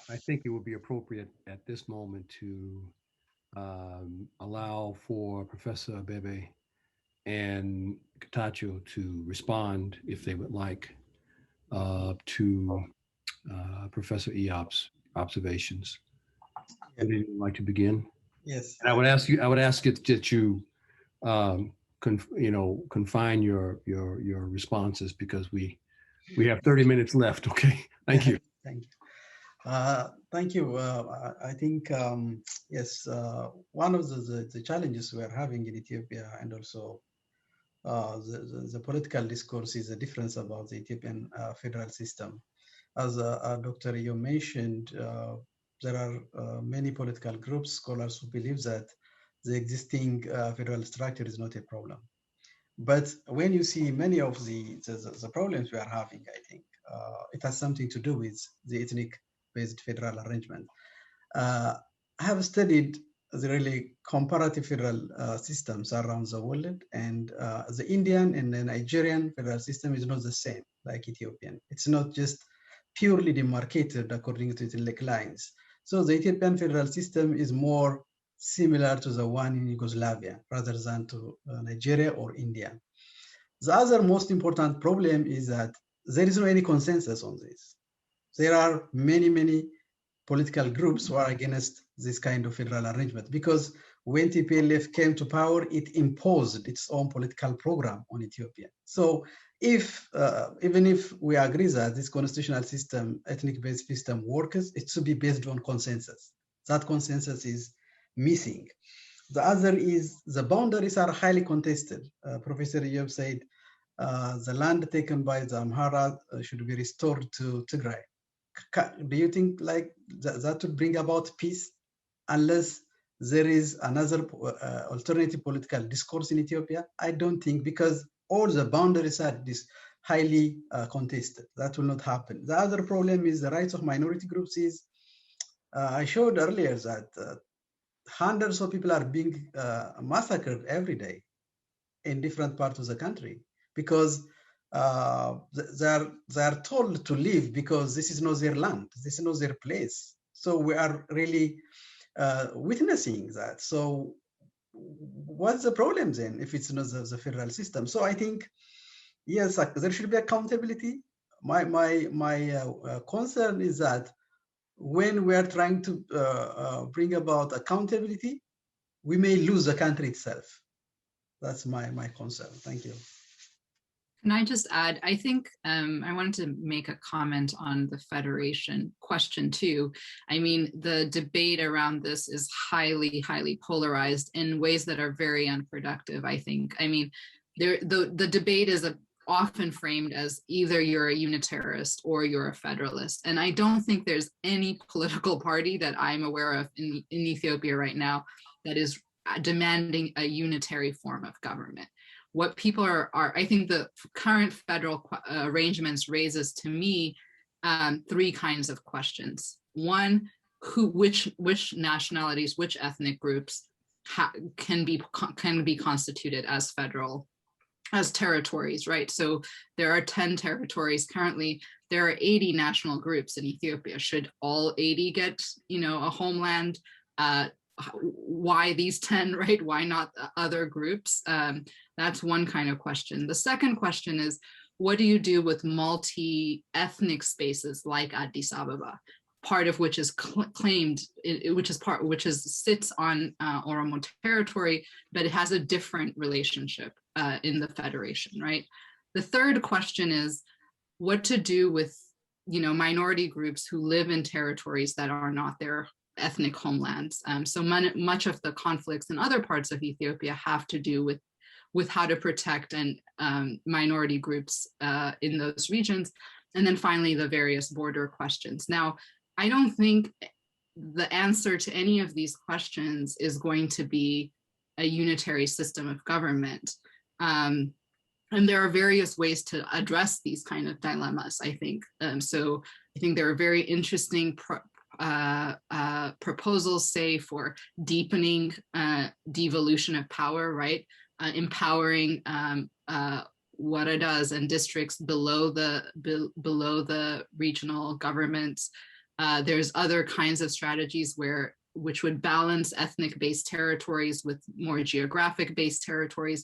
I think it would be appropriate at this moment to allow for Professor Abebe and Getachew to respond, if they would like, to Professor Iyob's observations. Yeah. Would anyone like to begin? Yes. And I would ask it that you confine your responses, because we have 30 minutes left. Okay, thank you. Thank you. Thank you. I think yes, one of the challenges we are having in Ethiopia, and also the political discourse, is a difference about the Ethiopian federal system. As Dr. Iyob mentioned, there are many political groups, scholars, who believe that the existing federal structure is not a problem. But when you see many of the problems we are having, I think it has something to do with the ethnic-based federal arrangement. I have studied the really comparative federal systems around the world, and the Indian and the Nigerian federal system is not the same like Ethiopian. It's not just purely demarcated according to ethnic lines. So the Ethiopian federal system is more similar to the one in Yugoslavia rather than to Nigeria or India. The other most important problem is that there is no any consensus on this. There are many political groups who are against this kind of federal arrangement, because when TPLF came to power, it imposed its own political program on Ethiopia. So if even if we agree that this constitutional system, ethnic-based system works, it should be based on consensus. That consensus is missing. The other is the boundaries are highly contested. Professor Iyob said the land taken by the Amhara should be restored to Tigray. Do you think like that would bring about peace unless there is another alternative political discourse in Ethiopia? I don't think, because all the boundaries are this highly contested. That will not happen. The other problem is the rights of minority groups. Is I showed earlier that hundreds of people are being massacred every day in different parts of the country because they are told to leave because this is not their land, this is not their place. So we are really witnessing that. So what's the problem then if it's not the federal system? So I think, yes, there should be accountability. My concern is that when we are trying to bring about accountability, we may lose the country itself. That's my concern. Thank you. Can I just add, I think I wanted to make a comment on the federation question too. I mean, the debate around this is highly, highly polarized in ways that are very unproductive, I think. I mean, the debate is often framed as either you're a unitarist or you're a federalist. And I don't think there's any political party that I'm aware of in Ethiopia right now that is demanding a unitary form of government. What people are I think the current federal arrangements raises to me three kinds of questions. One, which nationalities, which ethnic groups can be constituted as territories, right? So there are 10 territories currently. There are 80 national groups in Ethiopia. Should all 80 get, a homeland? Why these 10, right? Why not other groups? That's one kind of question. The second question is, what do you do with multi-ethnic spaces like Addis Ababa, part of which is claimed, which sits on Oromo territory, but it has a different relationship in the federation, right? The third question is what to do with, minority groups who live in territories that are not their ethnic homelands. So much of the conflicts in other parts of Ethiopia have to do with how to protect minority groups in those regions. And then finally, the various border questions. Now, I don't think the answer to any of these questions is going to be a unitary system of government. And there are various ways to address these kind of dilemmas, I think. So I think there are very interesting proposals, say, for deepening devolution of power, right? Empowering waradas and districts below the regional governments. There's other kinds of strategies which would balance ethnic-based territories with more geographic-based territories.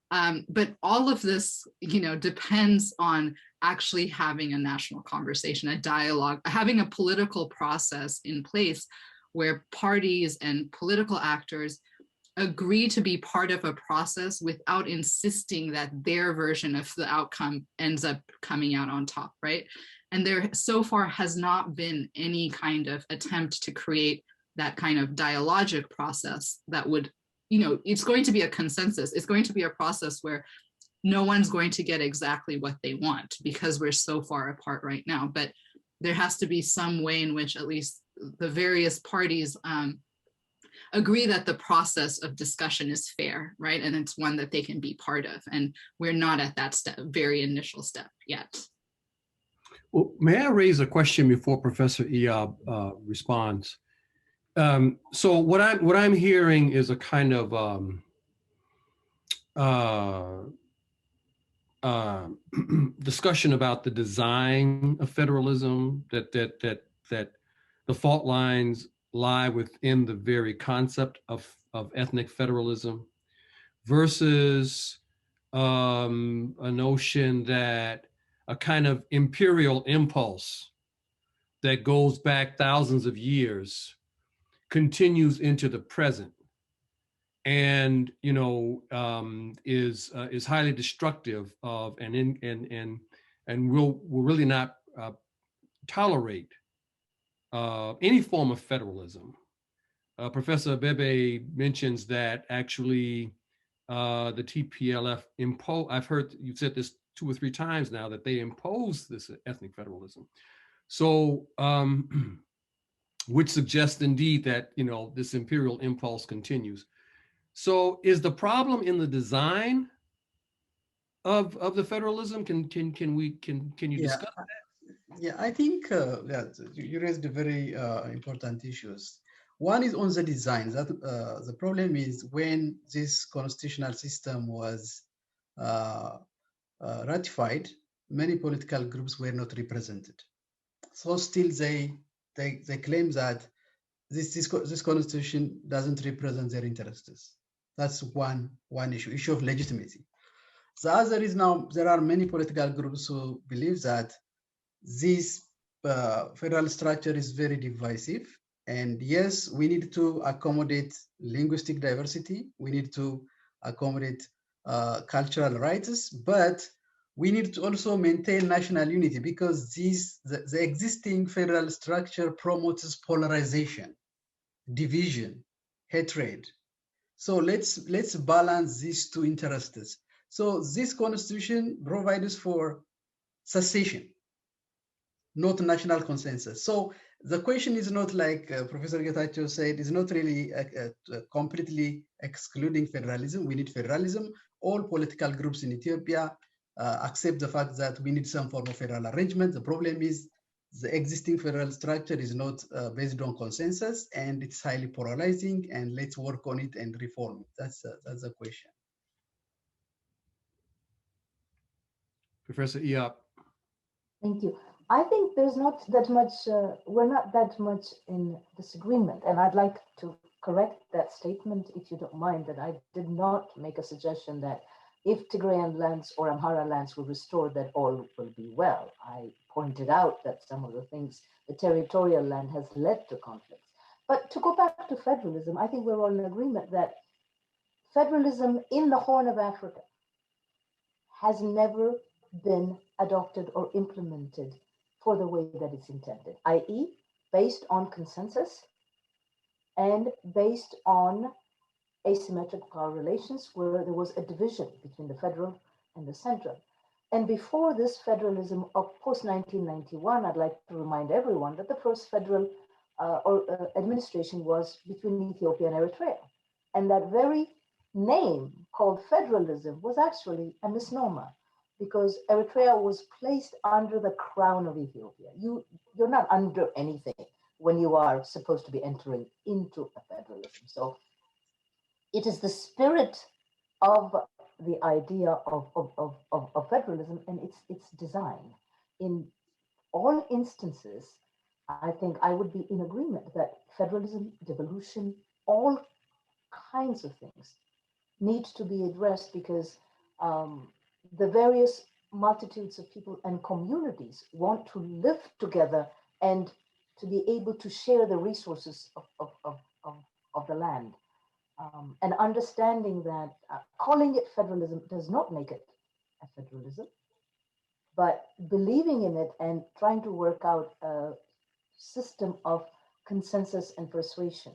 But all of this, depends on actually having a national conversation, a dialogue, having a political process in place where parties and political actors agree to be part of a process without insisting that their version of the outcome ends up coming out on top, right? And there so far has not been any kind of attempt to create that kind of dialogic process that would, it's going to be a consensus. It's going to be a process where no one's going to get exactly what they want because we're so far apart right now. But there has to be some way in which at least the various parties agree that the process of discussion is fair, right? And it's one that they can be part of. And we're not at that very initial step yet. Well, may I raise a question before Professor Iyob responds? So what I'm hearing is a kind of discussion about the design of federalism, that the fault lines lie within the very concept of ethnic federalism versus a notion that a kind of imperial impulse that goes back thousands of years continues into the present and is highly destructive of and will really not tolerate any form of federalism. Professor Abebe mentions that actually the TPLF I've heard you said this 2 or 3 times now, that they impose this ethnic federalism. So, which suggests indeed that, this imperial impulse continues. So is the problem in the design of the federalism? Can you discuss that? Yeah, I think you raised very important issues. One is on the design. That the problem is when this constitutional system was ratified, many political groups were not represented. So still they claim that this constitution doesn't represent their interests. That's one issue of legitimacy. The other is now there are many political groups who believe that this federal structure is very divisive. And yes, we need to accommodate linguistic diversity. We need to accommodate cultural rights, but we need to also maintain national unity, because the existing federal structure promotes polarization, division, hatred. So let's balance these two interests. So this constitution provides for secession, not national consensus. So the question is not like Professor Getachew said, is not really completely excluding federalism. We need federalism. All political groups in Ethiopia accept the fact that we need some form of federal arrangement. The problem is the existing federal structure is not based on consensus, and it's highly polarizing, and let's work on it and reform it. That's the question. Professor Iyob. Thank you. I think there's not that much, we're not that much in disagreement. And I'd like to correct that statement, if you don't mind, that I did not make a suggestion that if Tigrayan lands or Amhara lands were restored, that all will be well. I pointed out that some of the things, the territorial land has led to conflicts. But to go back to federalism, I think we're all in agreement that federalism in the Horn of Africa has never been adopted or implemented for the way that it's intended, i.e., based on consensus and based on asymmetric power relations where there was a division between the federal and the central. And before this federalism of post-1991, I'd like to remind everyone that the first federal administration was between Ethiopia and Eritrea. And that very name called federalism was actually a misnomer, because Eritrea was placed under the crown of Ethiopia. You're not under anything when you are supposed to be entering into a federalism. So it is the spirit of the idea of federalism and its design. In all instances, I think I would be in agreement that federalism, devolution, all kinds of things need to be addressed, because the various multitudes of people and communities want to live together and to be able to share the resources of the land. And understanding that calling it federalism does not make it a federalism, but believing in it and trying to work out a system of consensus and persuasion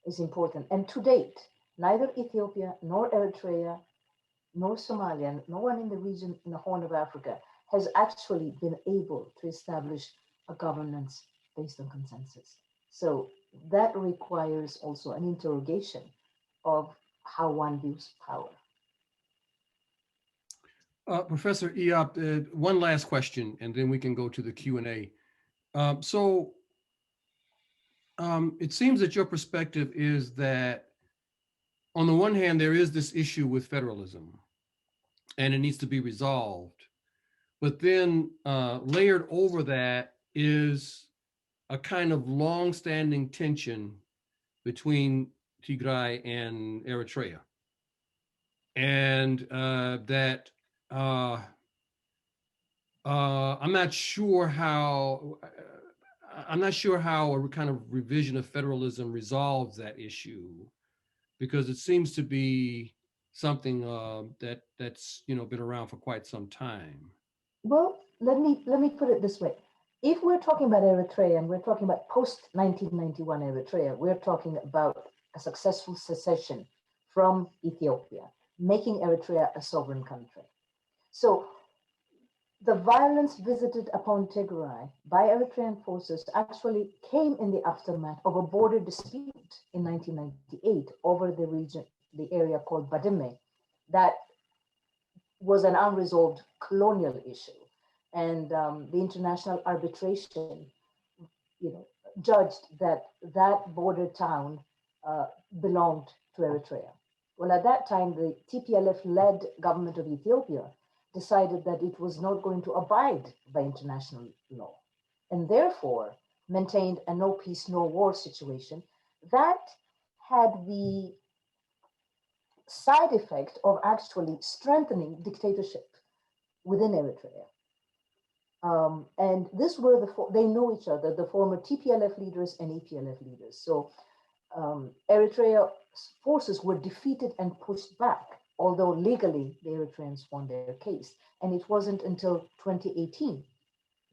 is important. And to date, neither Ethiopia nor Eritrea nor Somalia, no one in the region in the Horn of Africa has actually been able to establish a governance based on consensus. So that requires also an interrogation of how one views power. Professor Iyob, one last question, and then we can go to the Q&A. It seems that your perspective is that on the one hand, there is this issue with federalism, and it needs to be resolved. But then layered over that is a kind of long-standing tension between Tigray and Eritrea. And that I'm not sure how a kind of revision of federalism resolves that issue, because it seems to be something that's been around for quite some time. Well, let me put it this way. If we're talking about Eritrea and we're talking about post-1991 Eritrea, we're talking about a successful secession from Ethiopia. making Eritrea a sovereign country. So the violence visited upon Tigray by Eritrean forces actually came in the aftermath of a border dispute in 1998 over the region, the area called Badime, that was an unresolved colonial issue. And the international arbitration, judged that that border town belonged to Eritrea. Well, at that time, the TPLF-led government of Ethiopia decided that it was not going to abide by international law, and therefore maintained a no peace, no war situation that had the side effect of actually strengthening dictatorship within Eritrea. And this were they know each other, the former TPLF leaders and EPLF leaders. So Eritrea forces were defeated and pushed back, although legally the Eritreans won their case. And it wasn't until 2018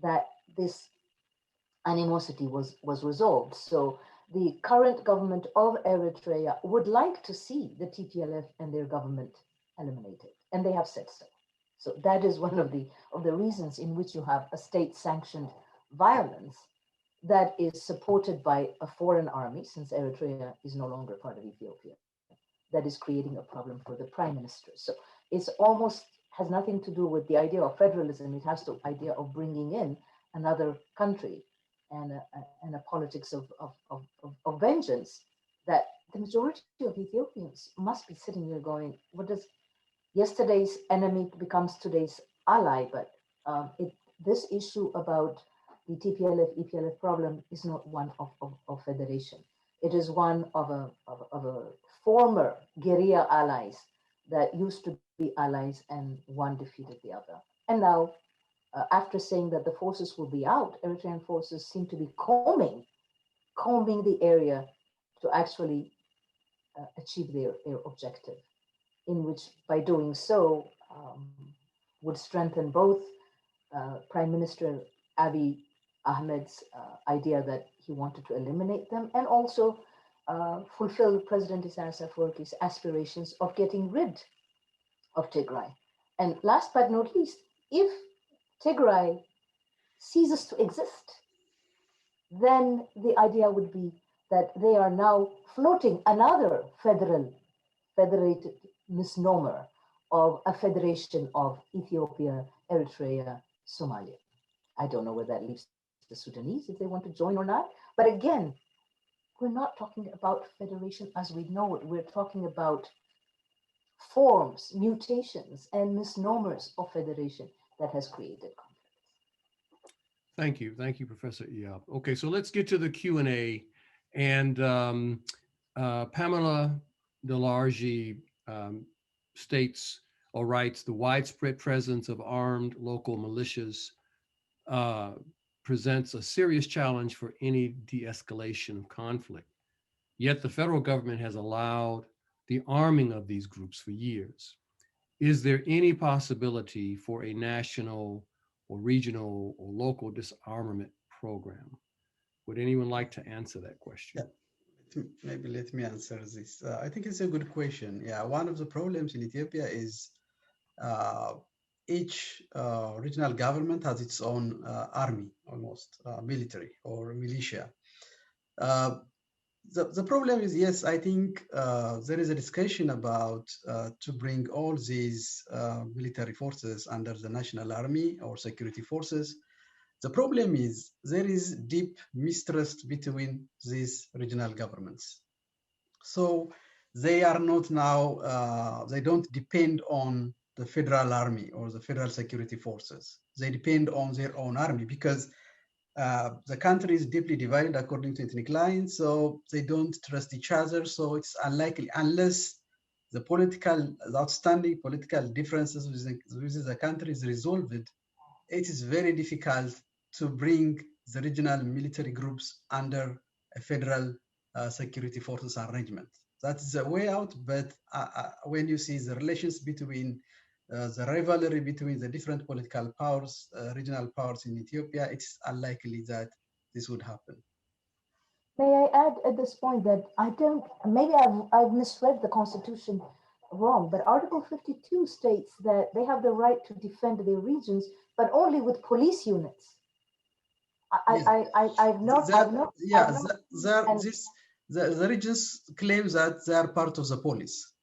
that this animosity was resolved. So the current government of Eritrea would like to see the TPLF and their government eliminated, and they have said so. So that is one of the reasons in which you have a state-sanctioned violence that is supported by a foreign army, since Eritrea is no longer part of Ethiopia, that is creating a problem for the prime minister. So it's almost has nothing to do with the idea of federalism. It has the idea of bringing in another country and a politics of vengeance that the majority of Ethiopians must be sitting here going, what does yesterday's enemy becomes today's ally? But this issue about the TPLF, EPLF problem is not one of federation. It is one of a former guerrilla allies that used to be allies, and one defeated the other. And now, after saying that the forces will be out, Eritrean forces seem to be combing the area to actually achieve their objective, in which by doing so would strengthen both Prime Minister Abiy Ahmed's idea that he wanted to eliminate them, and also fulfill President Isaias Afwerki's aspirations of getting rid of Tigray. And last but not least, if Tigray ceases to exist, then the idea would be that they are now floating another federated misnomer of a federation of Ethiopia, Eritrea, Somalia. I don't know where that leaves the Sudanese, if they want to join or not. But again, we're not talking about federation as we know it. We're talking about forms, mutations, and misnomers of federation that has created conflict. Thank you, Professor Iyob. Okay, so let's get to the Q&A. And Pamela Delargy states or writes, the widespread presence of armed local militias presents a serious challenge for any de-escalation of conflict. Yet the federal government has allowed the arming of these groups for years. Is there any possibility for a national or regional or local disarmament program? Would anyone like to answer that question? Yeah. Maybe let me answer this. I think it's a good question. Yeah, one of the problems in Ethiopia is each regional government has its own army, almost military or militia. The problem is, yes, I think there is a discussion about to bring all these military forces under the national army or security forces. The problem is there is deep mistrust between these regional governments. So they are not now, they don't depend on the federal army or the federal security forces. They depend on their own army because the country is deeply divided according to ethnic lines, so they don't trust each other. So it's unlikely, unless the outstanding political differences within the country is resolved, it is very difficult to bring the regional military groups under a federal security forces arrangement. That is a way out, but when you see the relations between the rivalry between the different political powers, regional powers in Ethiopia, it's unlikely that this would happen. May I add at this point that maybe I've misread the constitution wrong, but Article 52 states that they have the right to defend their regions, but only with police units. I've not the regions claim that they are part of the police.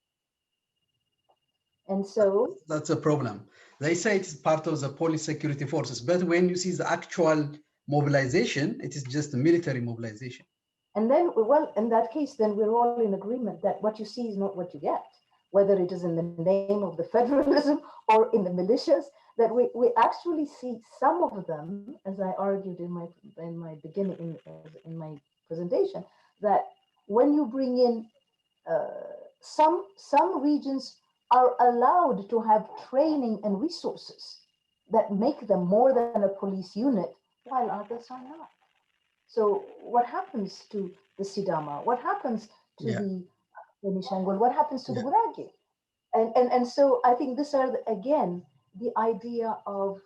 And so that's a problem. They say it's part of the police security forces, but when you see the actual mobilization, it is just a military mobilization. And then, well, in that case, then we're all in agreement that what you see is not what you get, whether it is in the name of the federalism or in the militias, that we actually see some of them, as I argued in my beginning, in my presentation, that when you bring in some regions are allowed to have training and resources that make them more than a police unit, while others are not. So what happens to the Sidama? What happens to the Benishangul? What happens to the Gurage? And so I think these are, again, the idea of,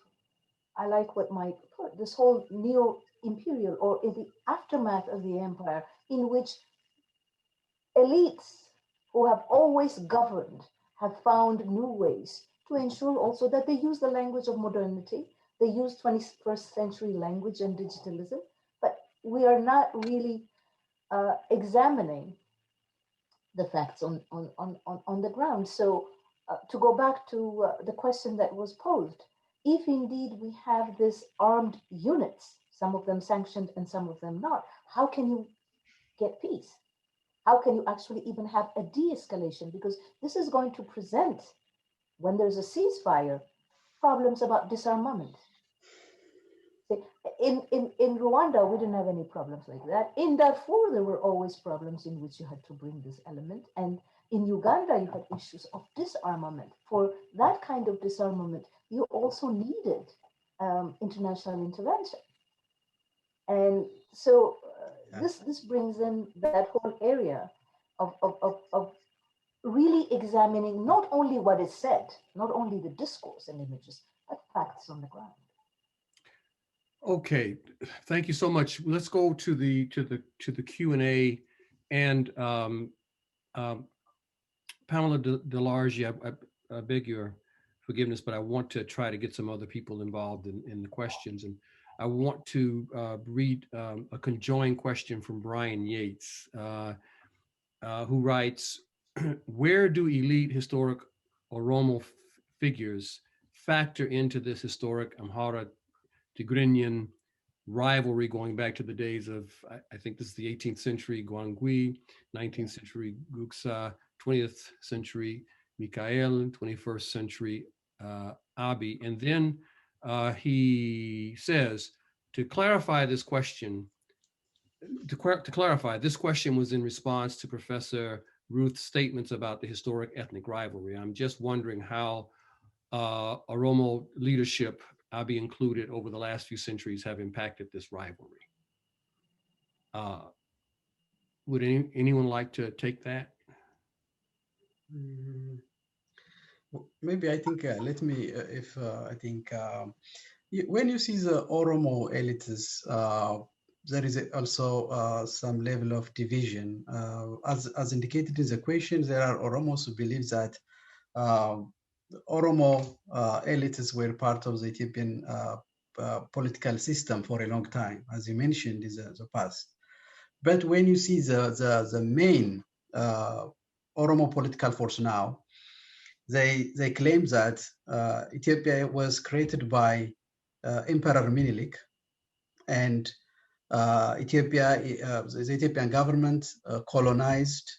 I like what Mike put, this whole neo-imperial, or in the aftermath of the empire, in which elites who have always governed have found new ways to ensure also that they use the language of modernity, they use 21st century language and digitalism, but we are not really examining the facts on the ground. So to go back to the question that was posed, if indeed we have this armed units, some of them sanctioned and some of them not, how can you get peace? How can you actually even have a de-escalation? Because this is going to present, when there's a ceasefire, problems about disarmament. In Rwanda, we didn't have any problems like that. In Darfur, there were always problems in which you had to bring this element. And in Uganda, you had issues of disarmament. For that kind of disarmament, you also needed international intervention. And so this brings in that whole area of really examining not only what is said, not only the discourse and images, but facts on the ground. Okay, thank you so much. Let's go to the Q&A, and Pamela Delarge, I beg your forgiveness, but I want to try to get some other people involved in the questions, and I want to read a conjoined question from Brian Yates, who writes, where do elite historic Oromo figures factor into this historic Amhara Tigrinian rivalry going back to the days of, I think this is the 18th century Gwangui, 19th century Guksa, 20th century Mikael, 21st century Abi. And then he says, to clarify, this question was in response to Professor Ruth's statements about the historic ethnic rivalry. I'm just wondering how Oromo leadership, Abi included, over the last few centuries have impacted this rivalry. Would anyone like to take that? Maybe I think, let me, when you see the Oromo elites, there is also some level of division. As indicated in the question, there are Oromos who believe that Oromo elites were part of the Ethiopian political system for a long time, as you mentioned in the past. But when you see the main Oromo political force now, they claim that Ethiopia was created by Emperor Menelik, and the Ethiopian government colonized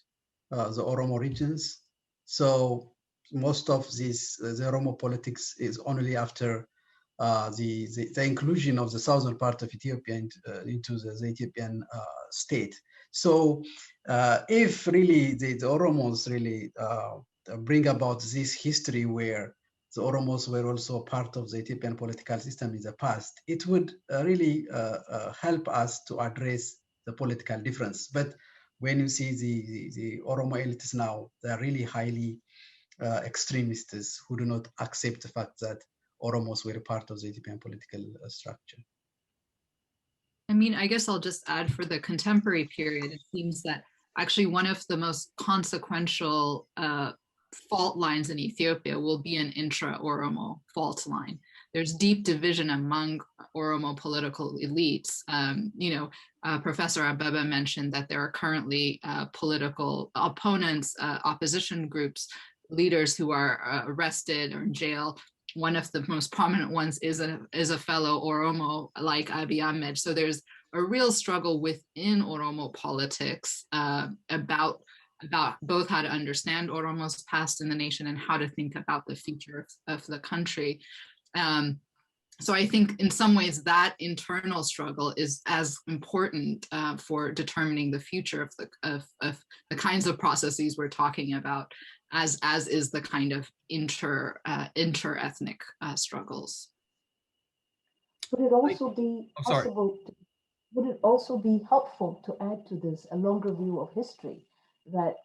the Oromo regions. So most of this, the Oromo politics is only after the inclusion of the southern part of Ethiopia into the Ethiopian state. So if really the Oromos really bring about this history where the Oromos were also part of the Ethiopian political system in the past, it would really help us to address the political difference. But when you see the Oromo elites now, they're really highly extremists who do not accept the fact that Oromos were part of the Ethiopian political structure. I mean, I guess I'll just add, for the contemporary period, it seems that actually one of the most consequential fault lines in Ethiopia will be an intra-Oromo fault line. There's deep division among Oromo political elites. Professor Abebe mentioned that there are currently political opponents, opposition groups, leaders who are arrested or in jail. One of the most prominent ones is a fellow Oromo like Abiy Ahmed. So there's a real struggle within Oromo politics about both how to understand Oromo's past in the nation and how to think about the future of the country. So I think in some ways that internal struggle is as important for determining the future of the kinds of processes we're talking about as is the kind of inter-ethnic struggles. Would it also be possible? Would it also be helpful to add to this a longer view of history that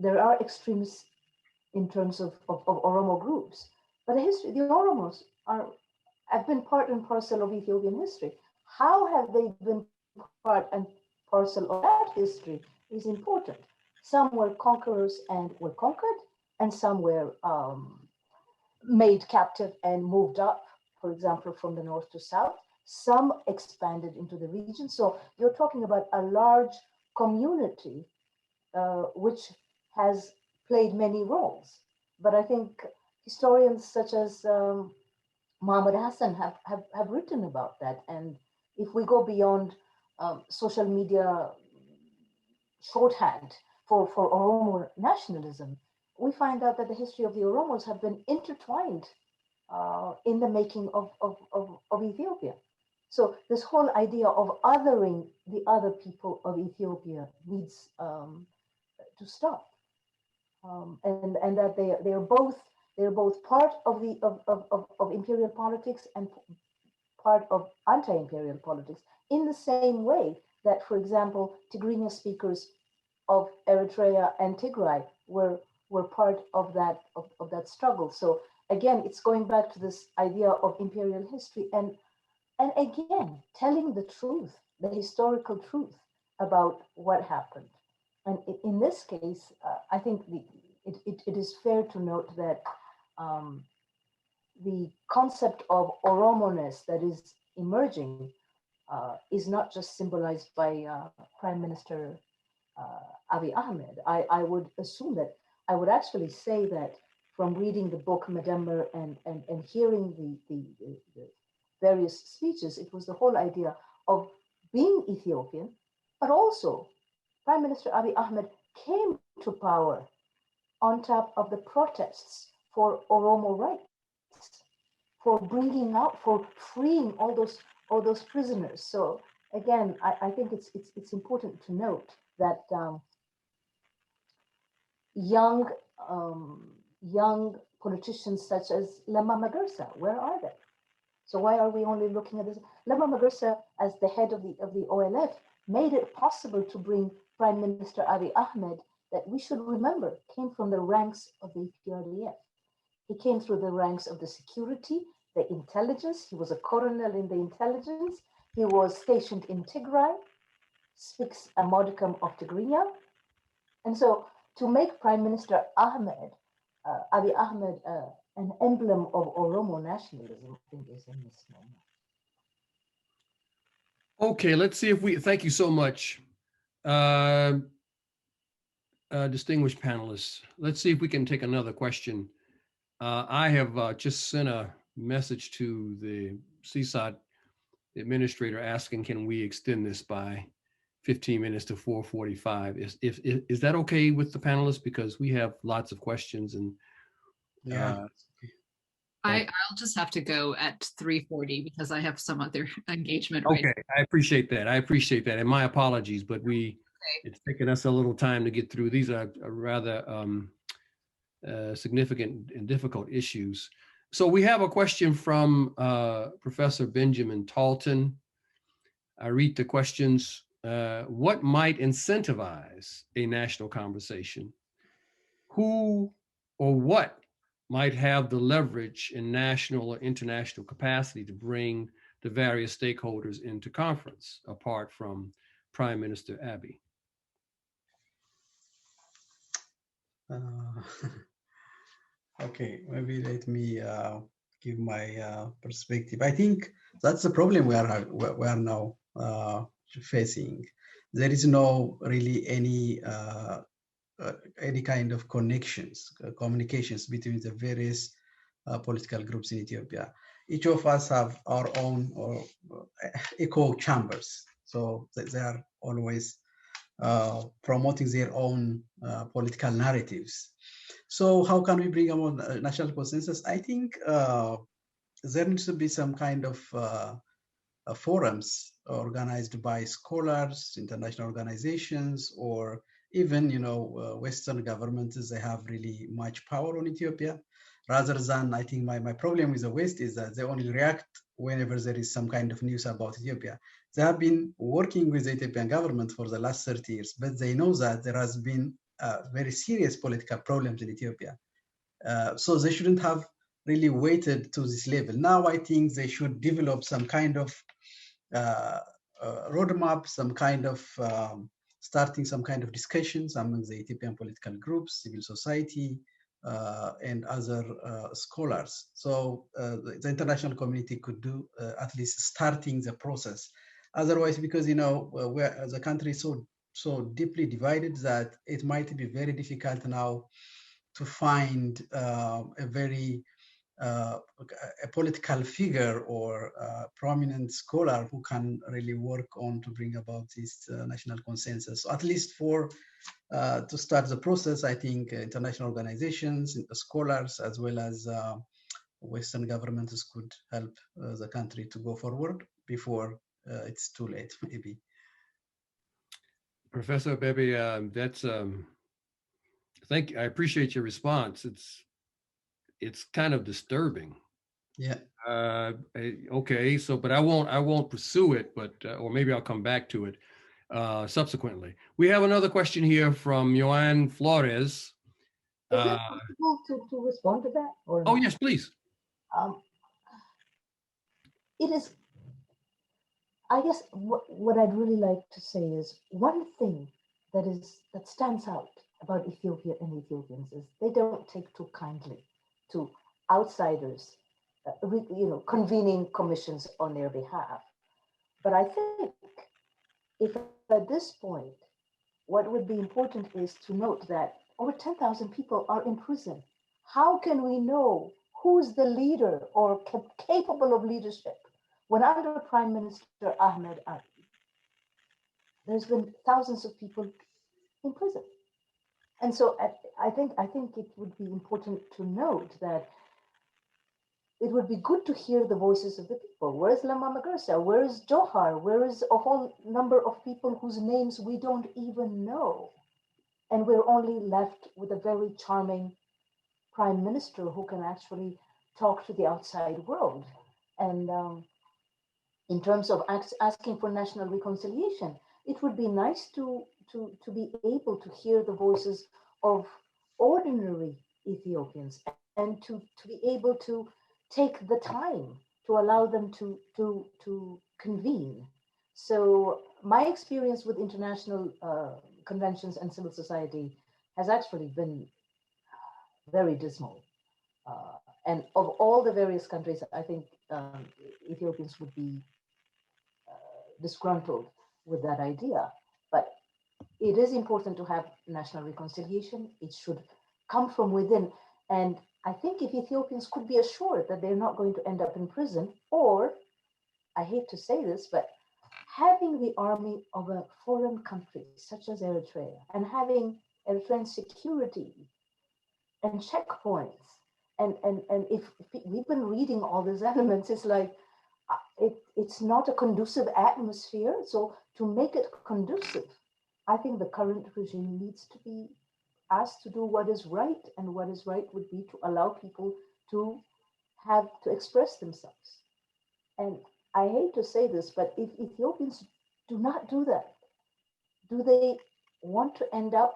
there are extremes in terms of Oromo groups, but the Oromos have been part and parcel of Ethiopian history. How have they been part and parcel of that history is important. Some were conquerors and were conquered, and some were made captive and moved up, for example, from the north to south. Some expanded into the region. So you're talking about a large community which has played many roles. But I think historians such as Mohammed Hassan have written about that. And if we go beyond social media shorthand for Oromo nationalism, we find out that the history of the Oromos have been intertwined in the making of Ethiopia. So this whole idea of othering the other people of Ethiopia needs to stop, and that they are both part of imperial politics and part of anti-imperial politics. In the same way that, for example, Tigrinya speakers of Eritrea and Tigray were part of that struggle. So again, it's going back to this idea of imperial history and again, telling the truth, the historical truth about what happened. And in this case, I think it is fair to note that the concept of Oromoness that is emerging is not just symbolized by Prime Minister Abiy Ahmed. I would assume that, I would actually say that from reading the book Medember and hearing the various speeches, it was the whole idea of being Ethiopian, but also Prime Minister Abiy Ahmed came to power on top of the protests for Oromo rights, for bringing out, for freeing all those prisoners. So again, I think it's important to note that young politicians such as Lama Magersa, where are they? So why are we only looking at this? Lama Magersa, as the head of the OLF, made it possible to bring Prime Minister Abiy Ahmed, that we should remember, came from the ranks of the EPRDF. He came through the ranks of the security, the intelligence. He was a colonel in the intelligence. He was stationed in Tigray, speaks a modicum of Tigrinya. And so to make Prime Minister Abiy Ahmed, an emblem of Oromo nationalism, I think is a misnomer. Okay, let's see if thank you so much, distinguished panelists. Let's see if we can take another question. I have just sent a message to the CSOT administrator asking, can we extend this by 15 minutes to 4:45? Is that okay with the panelists? Because we have lots of questions and I'll just have to go at 3:40 because I have some other engagement. Right okay, I appreciate that. And my apologies, but it's taken us a little time to get through. These are rather significant and difficult issues. So we have a question from Professor Benjamin Talton. I read the questions. What might incentivize a national conversation? Who or what might have the leverage in national or international capacity to bring the various stakeholders into conference, apart from Prime Minister Abiy? Okay, maybe let me give my perspective. I think that's the problem we are now facing. There is no really any kind of connections, communications between the various political groups in Ethiopia. Each of us have our own echo chambers, so they are always promoting their own political narratives. So how can we bring about national consensus? I think there needs to be some kind of forums organized by scholars, international organizations, or even, Western governments. They have really much power on Ethiopia. Rather than, I think my problem with the West is that they only react whenever there is some kind of news about Ethiopia. They have been working with the Ethiopian government for the last 30 years, but they know that there has been very serious political problems in Ethiopia. So they shouldn't have really waited to this level. Now I think they should develop some kind of roadmap, some kind of starting some kind of discussions among the Ethiopian political groups, civil society, and other scholars. So the international community could do at least starting the process. Otherwise, because where the country is so deeply divided that it might be very difficult now to find a political figure or a prominent scholar who can really work on to bring about this national consensus. So at least to start the process, I think international organizations, scholars, as well as Western governments could help the country to go forward before it's too late, maybe. Professor Abebe, I appreciate your response. It's kind of disturbing. Yeah. Okay, but I won't pursue it, but or maybe I'll come back to it subsequently. We have another question here from Joanne Flores. Is it possible to respond to that? Or oh, yes, please. It is, I guess what I'd really like to say is one thing that stands out about Ethiopia and Ethiopians is they don't take too kindly to outsiders, convening commissions on their behalf. But I think if at this point, what would be important is to note that over 10,000 people are in prison. How can we know who's the leader or capable of leadership when under Prime Minister Ahmed Abi, there's been thousands of people in prison? And so I think it would be important to note that it would be good to hear the voices of the people. Where is Lama Magarsa? Where is Johar? Where is a whole number of people whose names we don't even know? And we're only left with a very charming prime minister who can actually talk to the outside world. And in terms of asking for national reconciliation, it would be nice to be able to hear the voices of ordinary Ethiopians and to be able to take the time to allow them to convene. So my experience with international conventions and civil society has actually been very dismal. And of all the various countries, I think Ethiopians would be disgruntled with that idea. But it is important to have national reconciliation. It should come from within. And I think if Ethiopians could be assured that they're not going to end up in prison, or, I hate to say this, but having the army of a foreign country such as Eritrea and having Eritrean security and checkpoints, and if we've been reading all these elements, it's like it's not a conducive atmosphere. So to make it conducive, I think the current regime needs to be asked to do what is right, and what is right would be to allow people to express themselves. And I hate to say this, but if Ethiopians do not do that, do they want to end up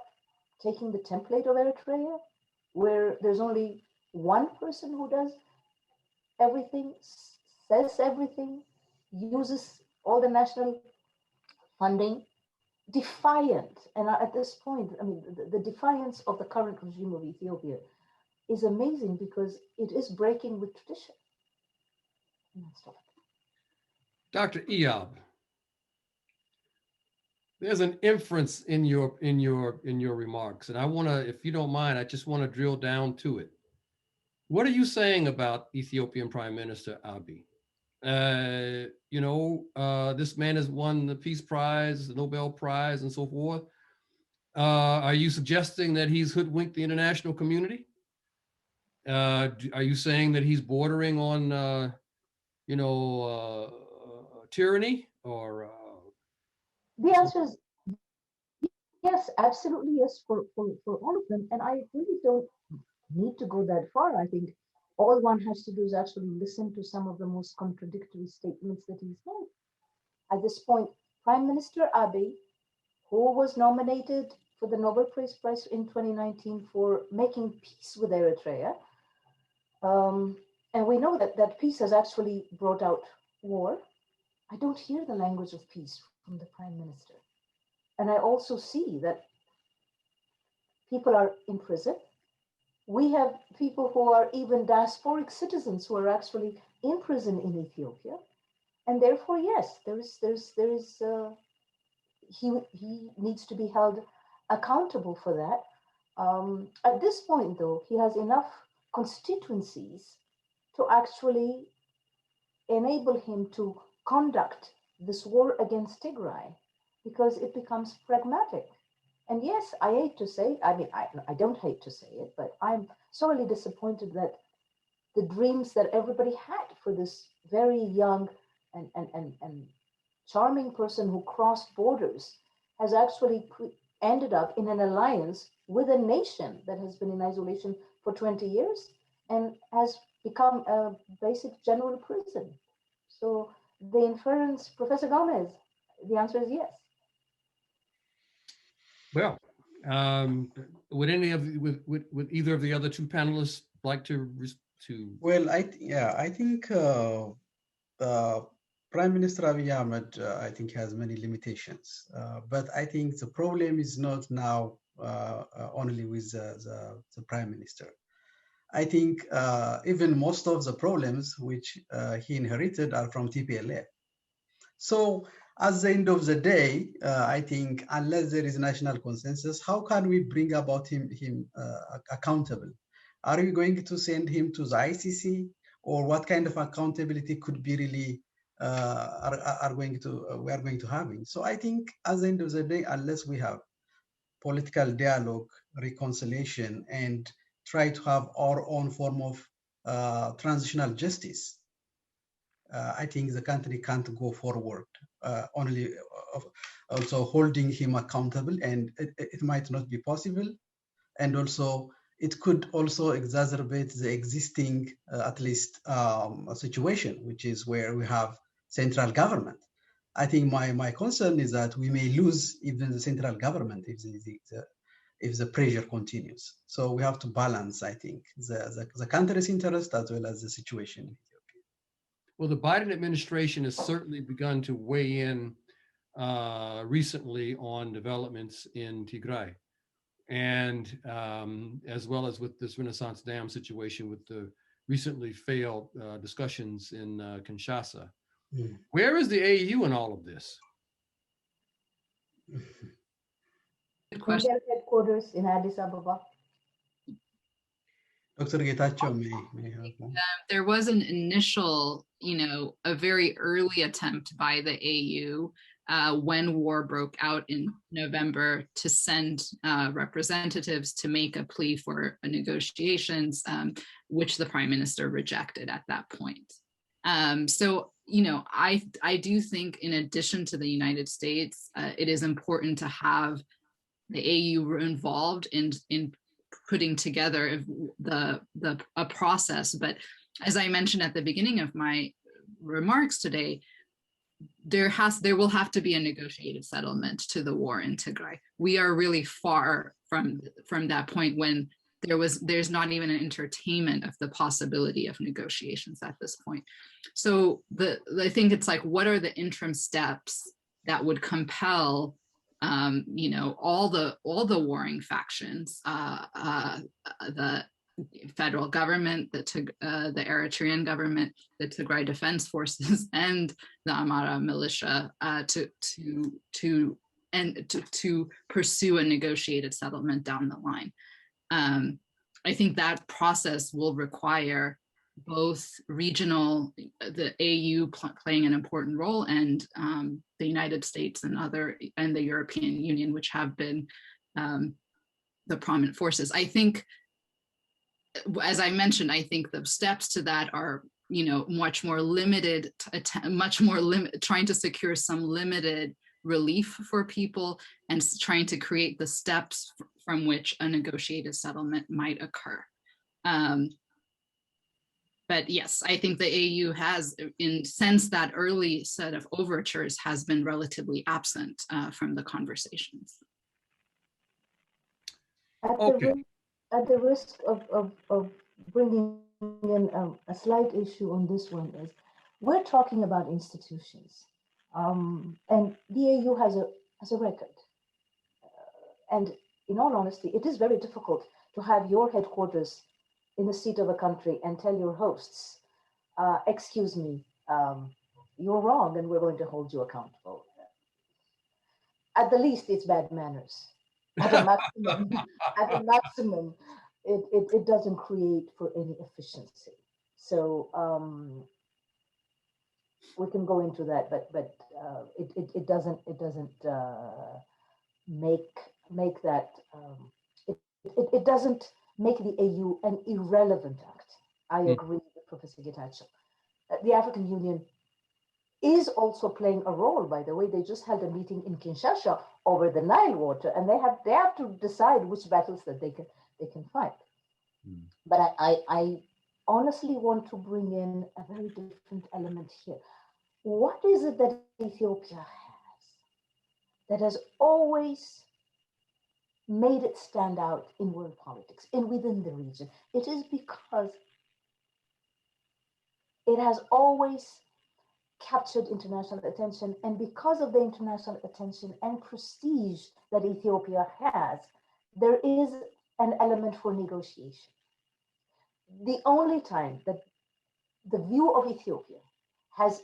taking the template of Eritrea, where there's only one person who does everything, says everything, uses all the national funding, defiant. And at this point, I mean, the defiance of the current regime of Ethiopia is amazing because it is breaking with tradition. Dr. Iyob, there's an inference in your remarks, and I want to, if you don't mind, I just want to drill down to it. What are you saying about Ethiopian Prime Minister Abiy? This man has won the Peace Prize, the Nobel Prize, and so forth. Are you suggesting that he's hoodwinked the international community? Are you saying that he's bordering on, tyranny? Or the answer is yes, absolutely yes, for all of them. And I really don't need to go that far. I think all one has to do is actually listen to some of the most contradictory statements that he's made. At this point, Prime Minister Abiy, who was nominated for the Nobel Peace Prize in 2019 for making peace with Eritrea, and we know that peace has actually brought out war. I don't hear the language of peace from the Prime Minister. And I also see that people are in prison. We have people who are even diasporic citizens who are actually in prison in Ethiopia. And therefore, yes, he needs to be held accountable for that. At this point, though, he has enough constituencies to actually enable him to conduct this war against Tigray, because it becomes pragmatic. And yes, I hate to say, I don't hate to say it, but I'm sorely disappointed that the dreams that everybody had for this very young and charming person who crossed borders has actually ended up in an alliance with a nation that has been in isolation for 20 years and has become a basic general prison. So the inference, Professor Gomez, the answer is yes. Well, would either of the other two panelists like to? Well, I think Prime Minister Abiy Ahmed, I think, has many limitations. But I think the problem is not now only with the Prime Minister. I think even most of the problems which he inherited are from TPLF. So at the end of the day, I think unless there is national consensus, how can we bring about him accountable? Are we going to send him to the ICC, or what kind of accountability could be really we are going to having? So I think at the end of the day, unless we have political dialogue, reconciliation, and try to have our own form of transitional justice, I think the country can't go forward. Only also holding him accountable, and it might not be possible. And also, it could also exacerbate the existing, at least, situation, which is where we have central government. I think my concern is that we may lose even the central government if the pressure continues. So we have to balance, I think, the country's interest as well as the situation in Ethiopia. Well, the Biden administration has certainly begun to weigh in recently on developments in Tigray, and as well as with this Renaissance Dam situation with the recently failed discussions in Kinshasa. Mm. Where is the AU in all of this? Good question. Headquarters in Addis Ababa. Dr. Getachew may have one. There was an initial, a very early attempt by the AU when war broke out in November to send representatives to make a plea for negotiations, which the Prime Minister rejected at that point. So, I do think, in addition to the United States, it is important to have the AU involved in putting together a process. But as I mentioned at the beginning of my remarks today, there will have to be a negotiated settlement to the war in Tigray. We are really far from that point when there's not even an entertainment of the possibility of negotiations at this point. So I think it's like, what are the interim steps that would compel you know, all the warring factions, the federal government, the Eritrean government, the Tigray Defense Forces, and the Amhara militia to pursue a negotiated settlement down the line. I think that process will require both regional, the AU playing an important role, and the United States and the European Union, which have been the prominent forces. I think, as I mentioned, I think the steps to that are, you know, much more limited, trying to secure some limited relief for people and trying to create the steps from which a negotiated settlement might occur. But yes, I think the AU has, since that early set of overtures, has been relatively absent from the conversations. At the risk of bringing in a slight issue on this one is, we're talking about institutions, and the AU has a record. And in all honesty, it is very difficult to have your headquarters in the seat of a country and tell your hosts, excuse me, you're wrong and we're going to hold you accountable. At the least, it's bad manners. At a maximum, it doesn't create for any efficiency. So we can go into that, but it doesn't make that it doesn't make the AU an irrelevant act. I agree with Professor Getachew. The African Union is also playing a role, by the way. They just held a meeting in Kinshasa over the Nile water, and they have to decide which battles that they can fight. But I honestly want to bring in a very different element here. What is it that Ethiopia has that has always made it stand out in world politics and within the region? It is because it has always captured international attention, and because of the international attention and prestige that Ethiopia has, there is an element for negotiation. The only time that the view of Ethiopia has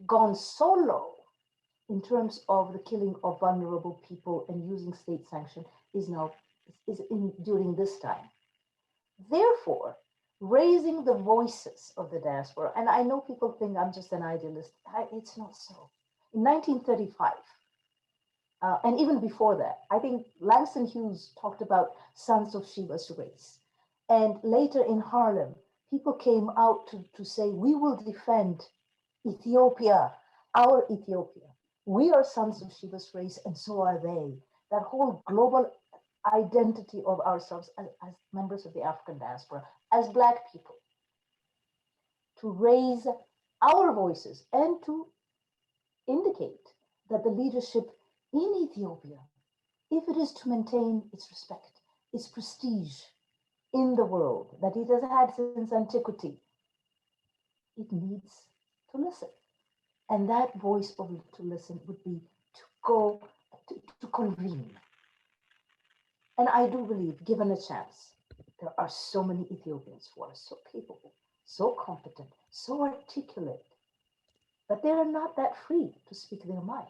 gone so low in terms of the killing of vulnerable people and using state sanction is during this time. Therefore, raising the voices of the diaspora, and I know people think I'm just an idealist. It's not so. In 1935, and even before that, I think Langston Hughes talked about sons of Sheba's race. And later in Harlem, people came out to say, we will defend Ethiopia, our Ethiopia. We are sons of Sheba's race, and so are they. That whole global identity of ourselves as members of the African diaspora, as Black people, to raise our voices and to indicate that the leadership in Ethiopia, if it is to maintain its respect, its prestige in the world that it has had since antiquity, it needs to listen. And that voice to listen would be to go to convene. And I do believe, given a chance, there are so many Ethiopians who are so capable, so competent, so articulate, but they are not that free to speak their mind.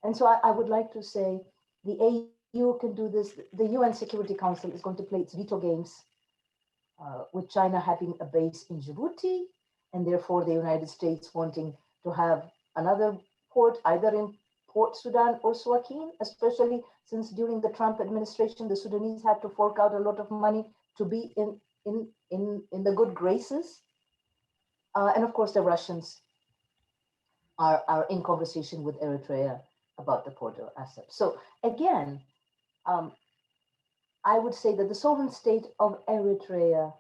And so I would like to say the AU can do this. The UN Security Council is going to play its veto games with China having a base in Djibouti, and therefore the United States wanting to have another port either in Port Sudan or Suakin, especially since during the Trump administration, the Sudanese had to fork out a lot of money to be in the good graces. And of course, the Russians are in conversation with Eritrea about the port of Assab. So again, I would say that the sovereign state of Eritrea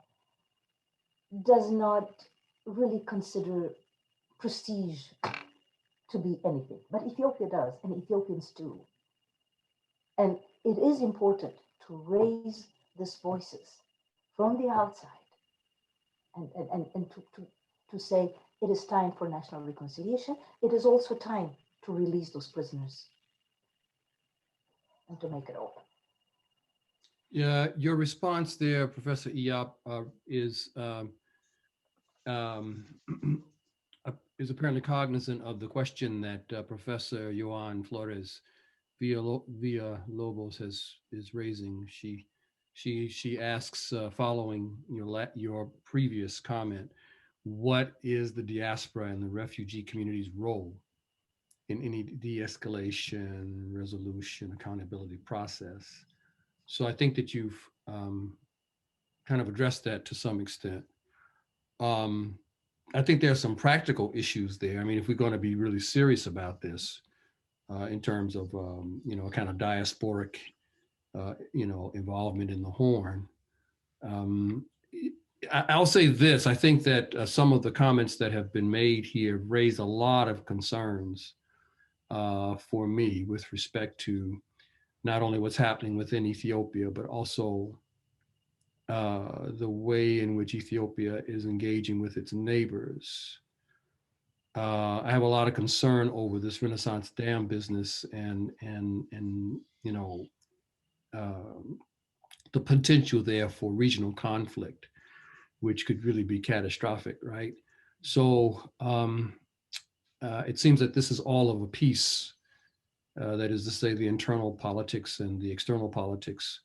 does not really consider prestige to be anything, but Ethiopia does, and Ethiopians do. And it is important to raise these voices from the outside and to say it is time for national reconciliation. It is also time to release those prisoners and to make it open. Yeah, your response there, Professor Iyob, is is apparently cognizant of the question that Professor Joan Flores Villalobos is raising. She asks, following your previous comment, what is the diaspora and the refugee community's role in any de-escalation, resolution, accountability process? So I think that you've kind of addressed that to some extent. I think there are some practical issues there. I mean, if we're going to be really serious about this in terms of, a kind of diasporic, involvement in the Horn, I'll say this. I think that some of the comments that have been made here raise a lot of concerns for me with respect to not only what's happening within Ethiopia, but also the way in which Ethiopia is engaging with its neighbors. I have a lot of concern over this Renaissance Dam business and the potential there for regional conflict, which could really be catastrophic, right? So it seems that this is all of a piece, that is to say, the internal politics and the external politics.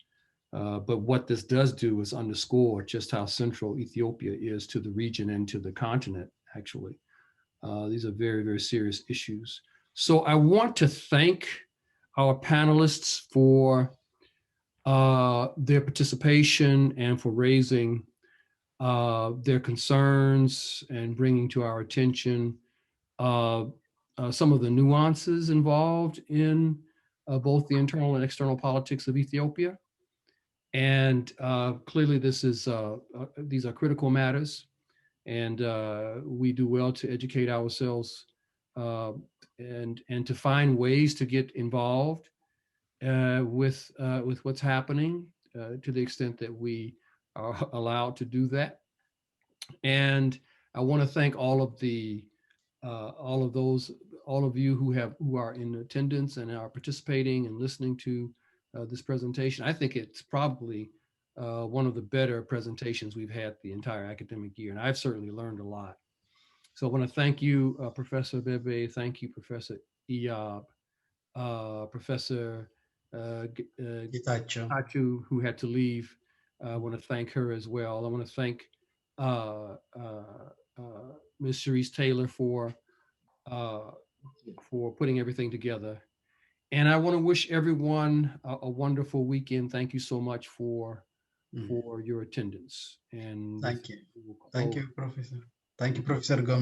But what this does do is underscore just how central Ethiopia is to the region and to the continent, actually. These are very, very serious issues. So I want to thank our panelists for their participation and for raising their concerns and bringing to our attention some of the nuances involved in both the internal and external politics of Ethiopia. And clearly these are critical matters, and we do well to educate ourselves and to find ways to get involved with what's happening to the extent that we are allowed to do that. And I want to thank all of you who are in attendance and are participating and listening to this presentation. I think it's probably one of the better presentations we've had the entire academic year, and I've certainly learned a lot. So I want to thank you, Professor Abebe. Thank you, Professor Iyob, Professor Getachew, who had to leave. I want to thank her as well. I want to thank Ms. Cherise Taylor for putting everything together. And I want to wish everyone a wonderful weekend. Thank you so much for your attendance. And thank you. Thank you, Professor. Thank you, Professor Gomez.